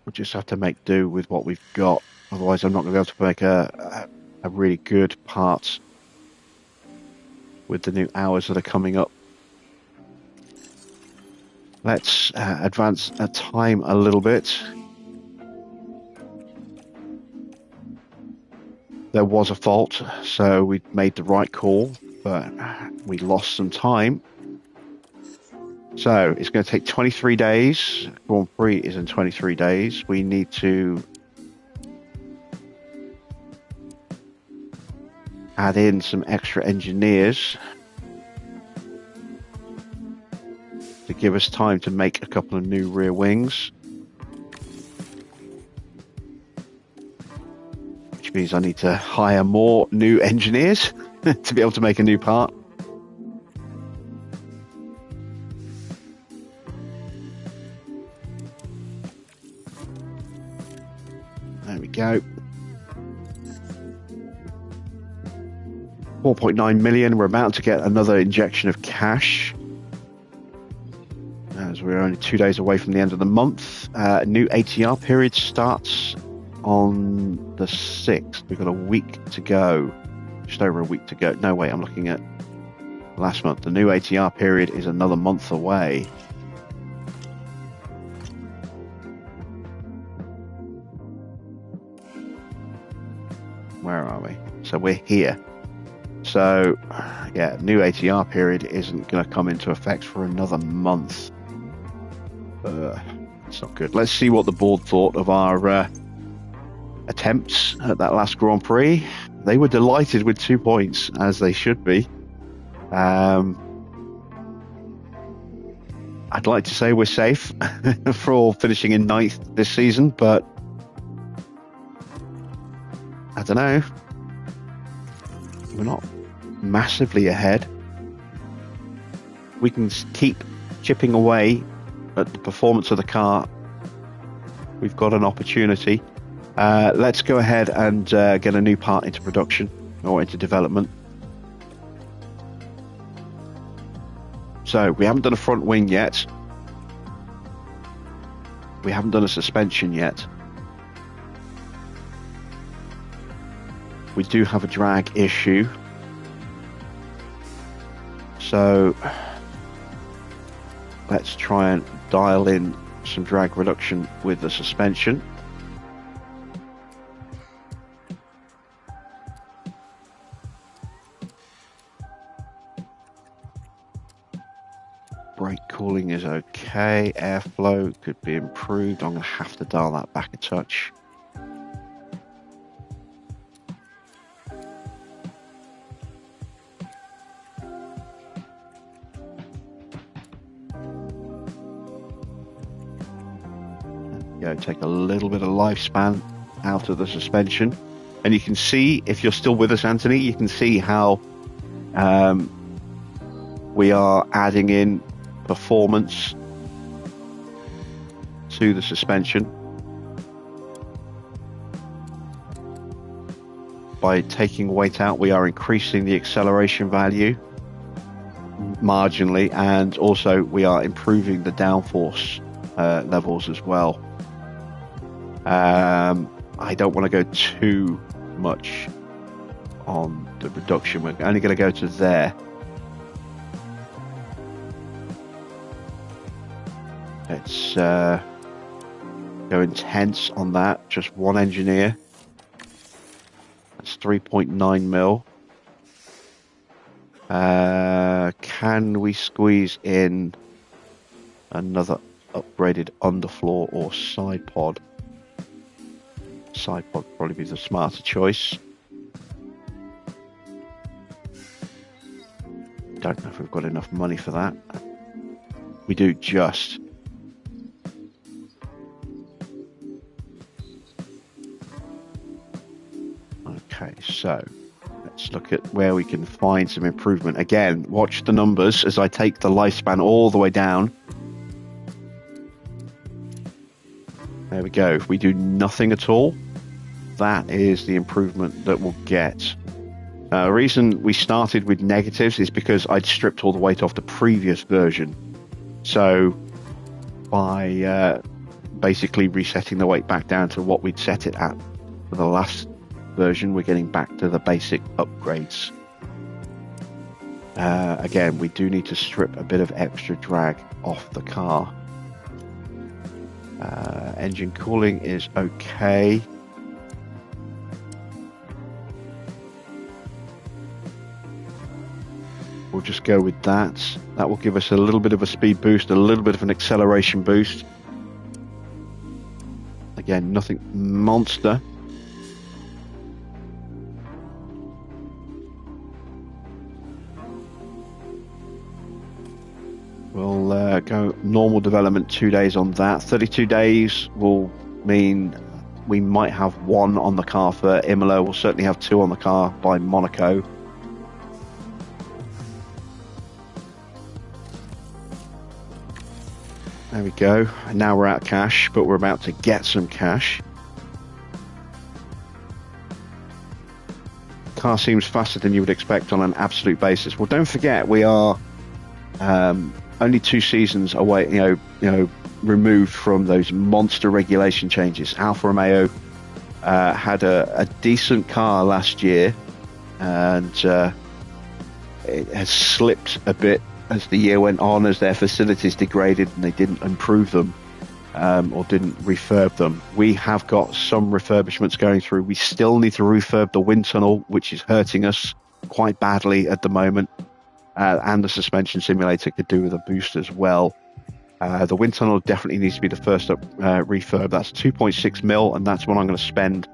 We'll just have to make do with what we've got. Otherwise, I'm not going to be able to make a really good part with the new hours that are coming up. Let's advance time a little bit. There was a fault, so we made the right call, but we lost some time. So it's going to take 23 days. Grand Prix is in 23 days. We need to add in some extra engineers to give us time to make a couple of new rear wings. Which means I need to hire more new engineers to be able to make a new part. There we go. 4.9 million. We're about to get another injection of cash, as we're only 2 days away from the end of the month. New ATR period starts on the 6th. We've got a week to go. Just over a week to go. No, wait, I'm looking at last month. The new ATR period is another month away. Where are we? So we're here. So, yeah, new ATR period isn't going to come into effect for another month. It's not good. Let's see what the board thought of our attempts at that last Grand Prix. They were delighted with 2 points, as they should be. I'd like to say we're safe for finishing in 9th this season, but I don't know. We're not massively ahead. We can keep chipping away at the performance of the car. We've got an opportunity. Let's go ahead and get a new part into production or into development. So we haven't done a front wing yet. We haven't done a suspension yet. We do have a drag issue. So let's try and dial in some drag reduction with the suspension. Brake cooling is okay. Airflow could be improved. I'm going to have to dial that back a touch. Take a little bit of lifespan out of the suspension, and you can see, if you're still with us, Anthony, you can see how we are adding in performance to the suspension by taking weight out. We are increasing the acceleration value marginally, and also we are improving the downforce levels as well. I don't want to go too much on the reduction. We're only going to go to there. Let's go intense on that. Just one engineer. That's 3.9 mil. Can we squeeze in another upgraded underfloor or side pod? Side pod would probably be the smarter choice. Don't know if we've got enough money for that. We do just. So let's look at where we can find some improvement. Again, watch the numbers as I take the lifespan all the way down. There we go. If we do nothing at all, that is the improvement that we'll get. The reason we started with negatives is because I'd stripped all the weight off the previous version. So by basically resetting the weight back down to what we'd set it at for the last version, we're getting back to the basic upgrades. Again, we do need to strip a bit of extra drag off the car. Engine cooling is okay. We'll just go with that. That will give us a little bit of a speed boost, a little bit of an acceleration boost. Again, nothing monster. We'll go normal development 2 days on that. 32 days will mean we might have 1 on the car for Imola. We'll certainly have 2 on the car by Monaco. There we go. And now we're out of cash, but we're about to get some cash. Car seems faster than you would expect on an absolute basis. Well, don't forget we are only 2 seasons away, you know, removed from those monster regulation changes. Alfa Romeo had a decent car last year, and it has slipped a bit as the year went on, as their facilities degraded and they didn't improve them or didn't refurb them. We have got some refurbishments going through. We still need to refurb the wind tunnel, which is hurting us quite badly at the moment, and the suspension simulator could do with a boost as well. The wind tunnel definitely needs to be the first up refurb. That's 2.6 mil, and that's what I'm going to spend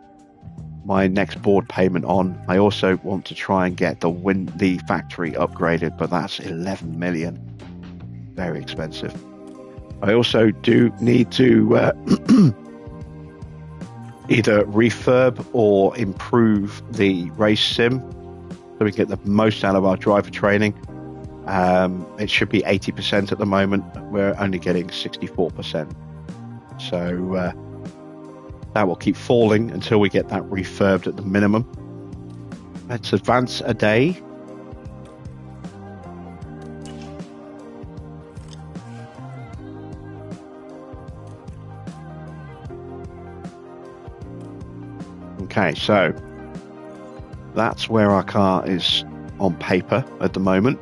my next board payment on. I also want to try and get the factory upgraded, but that's 11 million. Very expensive. I also do need to either refurb or improve the race sim so we get the most out of our driver training. It should be 80% at the moment. We're only getting 64%. So that will keep falling until we get that refurbed at the minimum. Let's advance a day. Okay, so that's where our car is on paper at the moment,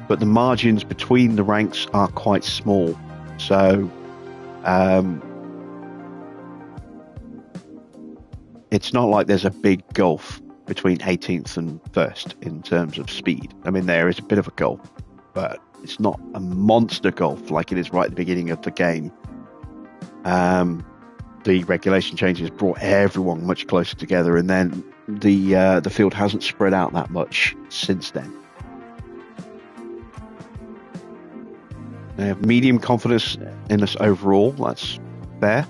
but the margins between the ranks are quite small. So it's not like there's a big gulf between 18th and 1st in terms of speed. I mean, there is a bit of a gulf, but it's not a monster gulf like it is right at the beginning of the game. The regulation changes brought everyone much closer together, and then the field hasn't spread out that much since then. I have medium confidence in us overall. That's fair.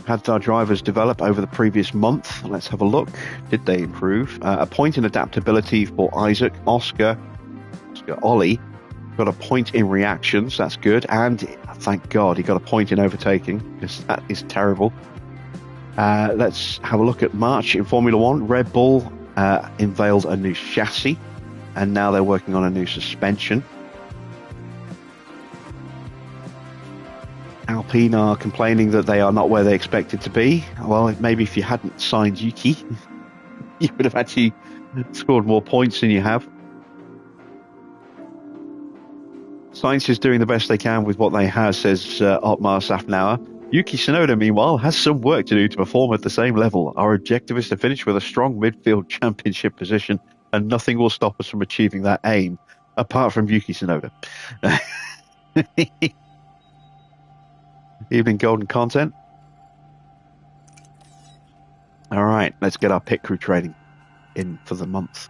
Had our drivers develop over the previous month? Let's have a look. Did they improve? A point in adaptability for Isaac. Oscar Ollie got a point in reactions. That's good. And thank God he got a point in overtaking, because that is terrible. Let's have a look at March in Formula One. Red Bull unveiled a new chassis, and now they're working on a new suspension. Alpine are complaining that they are not where they expected to be. Well, maybe if you hadn't signed Yuki, you would have actually scored more points than you have. Science is doing the best they can with what they have, says Otmar Safnauer. Yuki Tsunoda, meanwhile, has some work to do to perform at the same level. Our objective is to finish with a strong midfield championship position, and nothing will stop us from achieving that aim, apart from Yuki Tsunoda. Evening golden content. All right, let's get our pit crew training in for the month.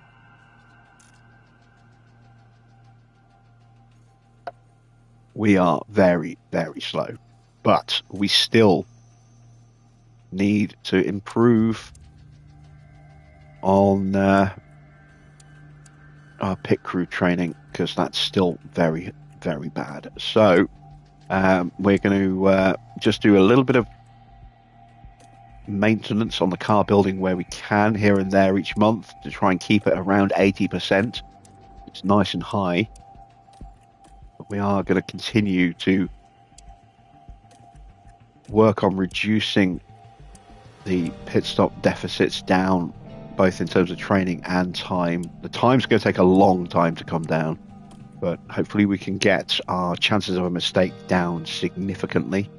We are very, very slow, but we still need to improve on our pit crew training because that's still very, very bad. So we're going to just do a little bit of maintenance on the car building where we can here and there each month to try and keep it around 80%. It's nice and high. But we are going to continue to work on reducing the pit stop deficits down, both in terms of training and time. The time's going to take a long time to come down, but hopefully we can get our chances of a mistake down significantly.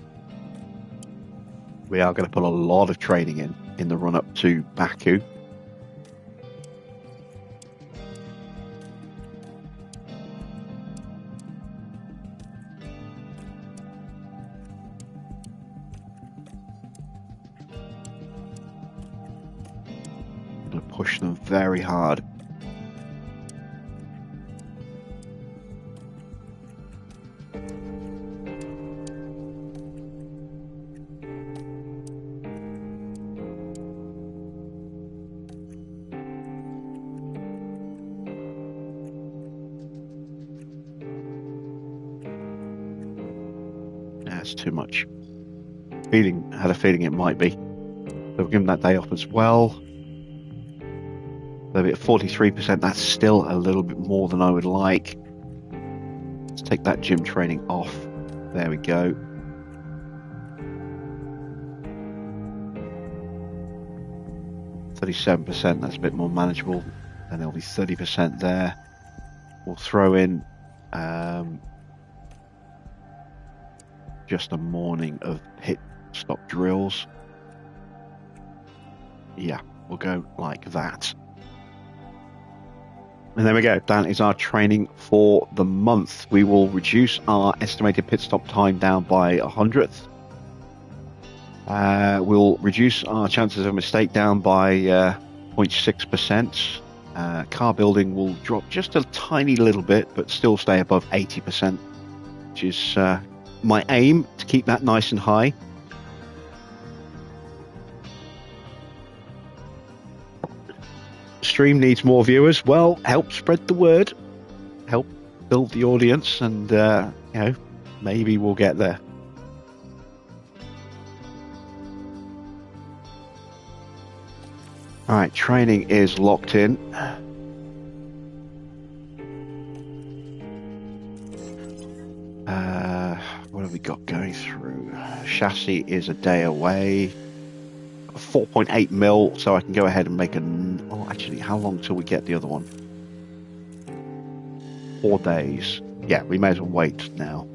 We are going to put a lot of training in the run up to Baku. I'm going to push them very hard. That's too much. Had a feeling it might be. So we'll give them that day off as well. They'll be at 43%. That's still a little bit more than I would like. Let's take that gym training off. There we go. %. That's a bit more manageable. And there'll be 30% there. We'll throw in just a morning of pit stop drills. Yeah, we'll go like that. And there we go. That is our training for the month. We will reduce our estimated pit stop time down by 100th. We'll reduce our chances of mistake down by 0.6%. Car building will drop just a tiny little bit, but still stay above 80%, which is my aim, to keep that nice and high. Stream needs more viewers. Well, help spread the word, help build the audience, and you know, maybe we'll get there. All right, training is locked in. What have we got going through? Chassis is a day away. 4.8 mil, so I can go ahead and make oh, actually, how long till we get the other one? 4 days. Yeah, we may as well wait now.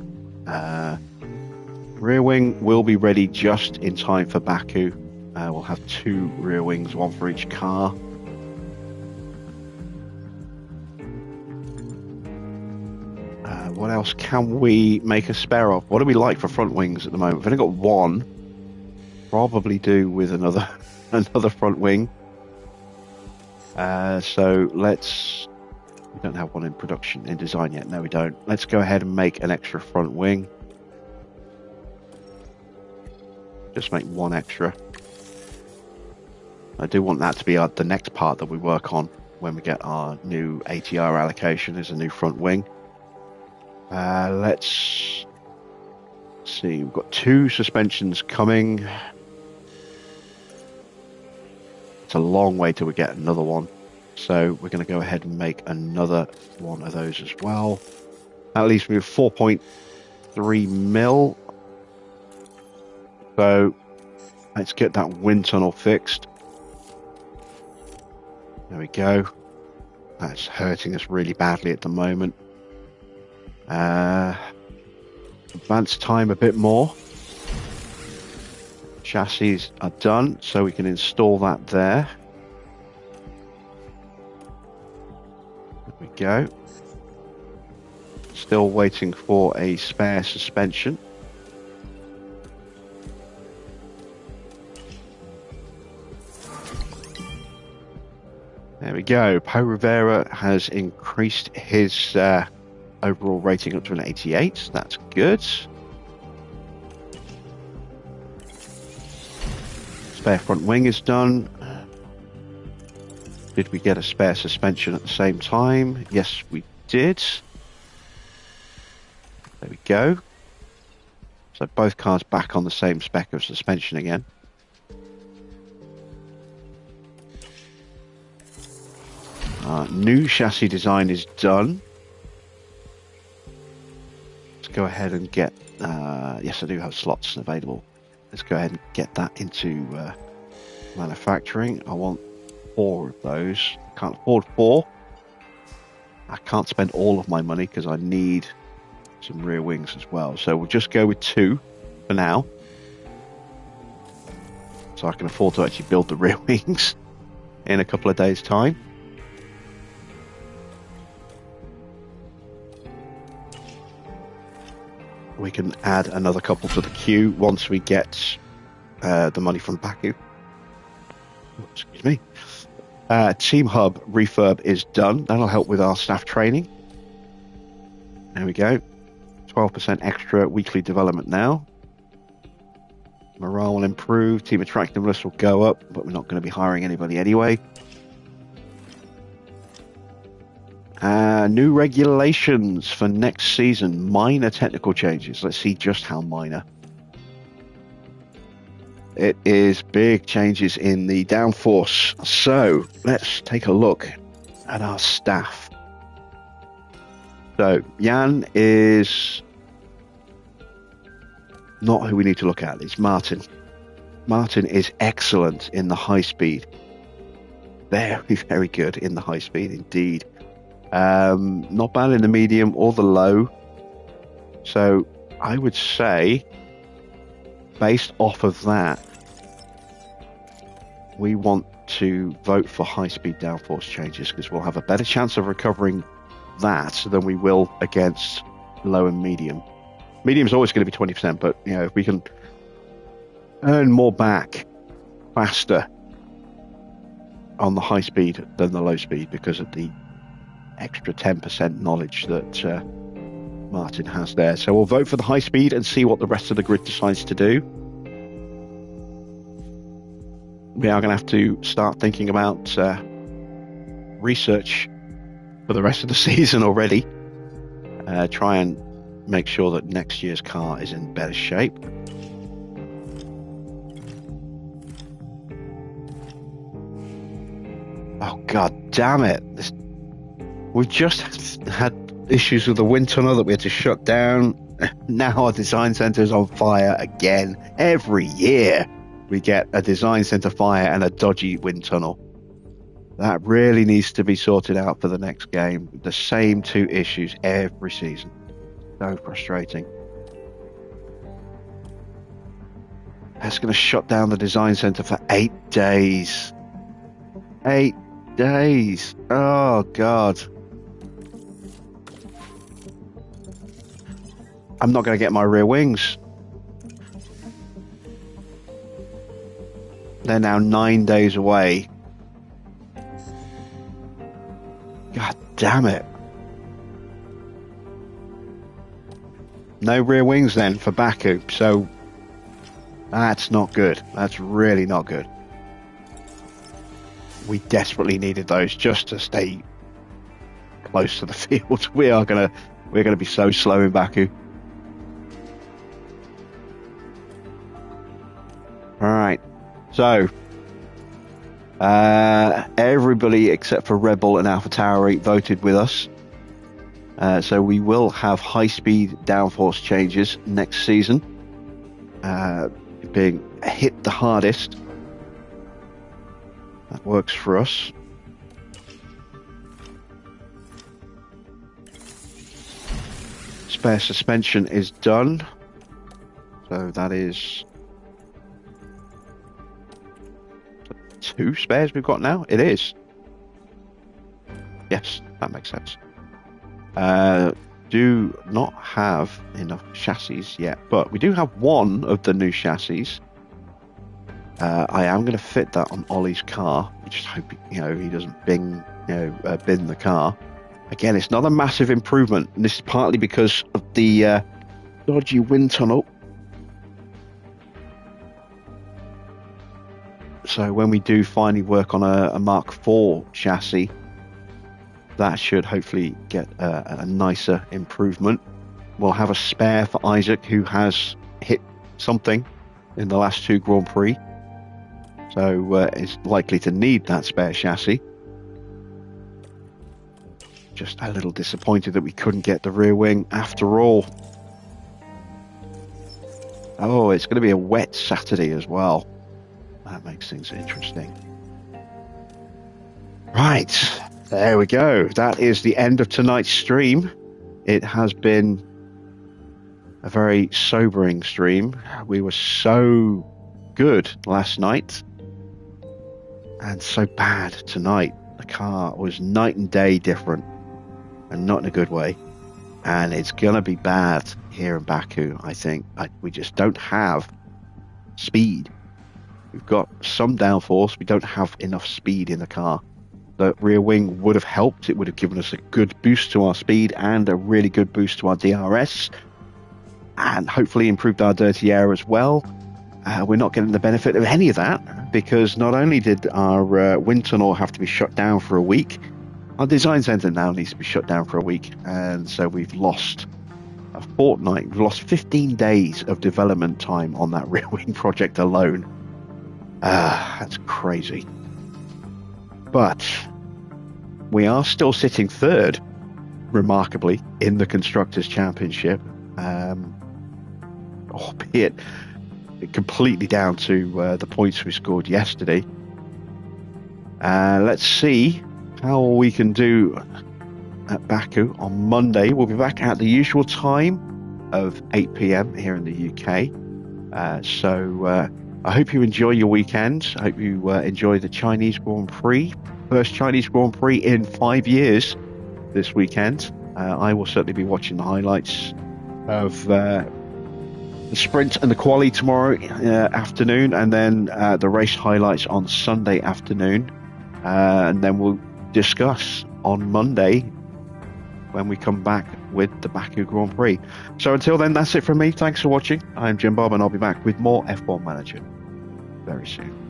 Rear wing will be ready just in time for Baku. We'll have 2 rear wings, 1 for each car. What else can we make a spare of? What do we like for front wings at the moment? We've only got 1. Probably do with another front wing. So let's. We don't have one in production, in design yet. No, we don't. Let's go ahead and make an extra front wing. Just make 1 extra. I do want that to be the next part that we work on when we get our new ATR allocation, is a new front wing. Let's see. We've got 2 suspensions coming. It's a long way till we get another one, so we're going to go ahead and make another one of those as well. That leaves me with 4.3 mil. So let's get that wind tunnel fixed. There we go. That's hurting us really badly at the moment. Advance time a bit more. Chassis are done, so we can install that there. There we go. Still waiting for a spare suspension. There we go. Po Rivera has increased his overall rating up to an 88. That's good. Spare front wing is done. Did we get a spare suspension at the same time? Yes, we did. There we go. So both cars back on the same spec of suspension again. New chassis design is done. Let's go ahead and get... yes, I do have slots available. Let's go ahead and get that into manufacturing. I want 4 of those. Can't afford 4. I can't spend all of my money because I need some rear wings as well. So we'll just go with 2 for now. So I can afford to actually build the rear wings in a couple of days' time. We can add another couple to the queue once we get the money from Baku. Excuse me. Team Hub refurb is done. That'll help with our staff training. There we go. 12% extra weekly development now. Morale will improve. Team attractiveness will go up, but we're not going to be hiring anybody anyway. New regulations for next season. Minor technical changes. Let's see just how minor. It is big changes in the downforce. So let's take a look at our staff. So Jan is not who we need to look at. It's Martin. Martin is excellent in the high speed. Very, very good in the high speed indeed. Not bad in the medium or the low. So I would say, based off of that, we want to vote for high-speed downforce changes because we'll have a better chance of recovering that than we will against low and medium. Medium is always going to be 20%, but you know, if we can earn more back faster on the high speed than the low speed because of the extra 10% knowledge that Martin has there. So we'll vote for the high speed and see what the rest of the grid decides to do. We are going to have to start thinking about research for the rest of the season already. Try and make sure that next year's car is in better shape. Oh, god damn it. We've just had issues with the wind tunnel that we had to shut down. Now our design centre is on fire again. Every year we get a design centre fire and a dodgy wind tunnel. That really needs to be sorted out for the next game. The same 2 issues every season. So frustrating. That's going to shut down the design centre for 8 days. 8 days. Oh god. I'm not going to get my rear wings. They're now 9 days away. God damn it. No rear wings then for Baku, so that's not good. That's really not good. We desperately needed those just to stay close to the field. We're gonna be so slow in Baku. Alright, so everybody except for Red Bull and Alfa Tauri voted with us. So we will have high-speed downforce changes next season. Being hit the hardest. That works for us. Spare suspension is done. So that is 2 spares we've got now. It is. Yes, that makes sense. Do not have enough chassis yet, but we do have 1 of the new chassis. I am going to fit that on Ollie's car. I just hope he doesn't bin the car. Again, it's not a massive improvement, and this is partly because of the dodgy wind tunnel. So when we do finally work on a Mark IV chassis, that should hopefully get a nicer improvement. We'll have a spare for Isaac, who has hit something in the last 2 Grand Prix. So is likely to need that spare chassis. Just a little disappointed that we couldn't get the rear wing after all. Oh, it's going to be a wet Saturday as well. That makes things interesting. Right, there we go. That is the end of tonight's stream. It has been a very sobering stream. We were so good last night and so bad tonight. The car was night and day different, and not in a good way. And it's going to be bad here in Baku, I think. We just don't have speed. We've got some downforce. We don't have enough speed in the car. The rear wing would have helped. It would have given us a good boost to our speed and a really good boost to our DRS. And hopefully improved our dirty air as well. We're not getting the benefit of any of that, because not only did our wind tunnel have to be shut down for a week, our design centre now needs to be shut down for a week, and so we've lost a fortnight. We've lost 15 days of development time on that rear wing project alone. That's crazy. But we are still sitting third, remarkably, in the Constructors' Championship, albeit completely down to the points we scored yesterday. Let's see how we can do at Baku on Monday. We'll be back at the usual time of 8 p.m. here in the UK. So I hope you enjoy your weekend. I hope you enjoy the Chinese Grand Prix. First Chinese Grand Prix in 5 years this weekend. I will certainly be watching the highlights of the sprint and the quali tomorrow afternoon, and then the race highlights on Sunday afternoon. And then we'll discuss on Monday when we come back with the Baku Grand Prix. So until then, that's it from me. Thanks for watching. I'm Jim Bob, and I'll be back with more F1 Manager very soon.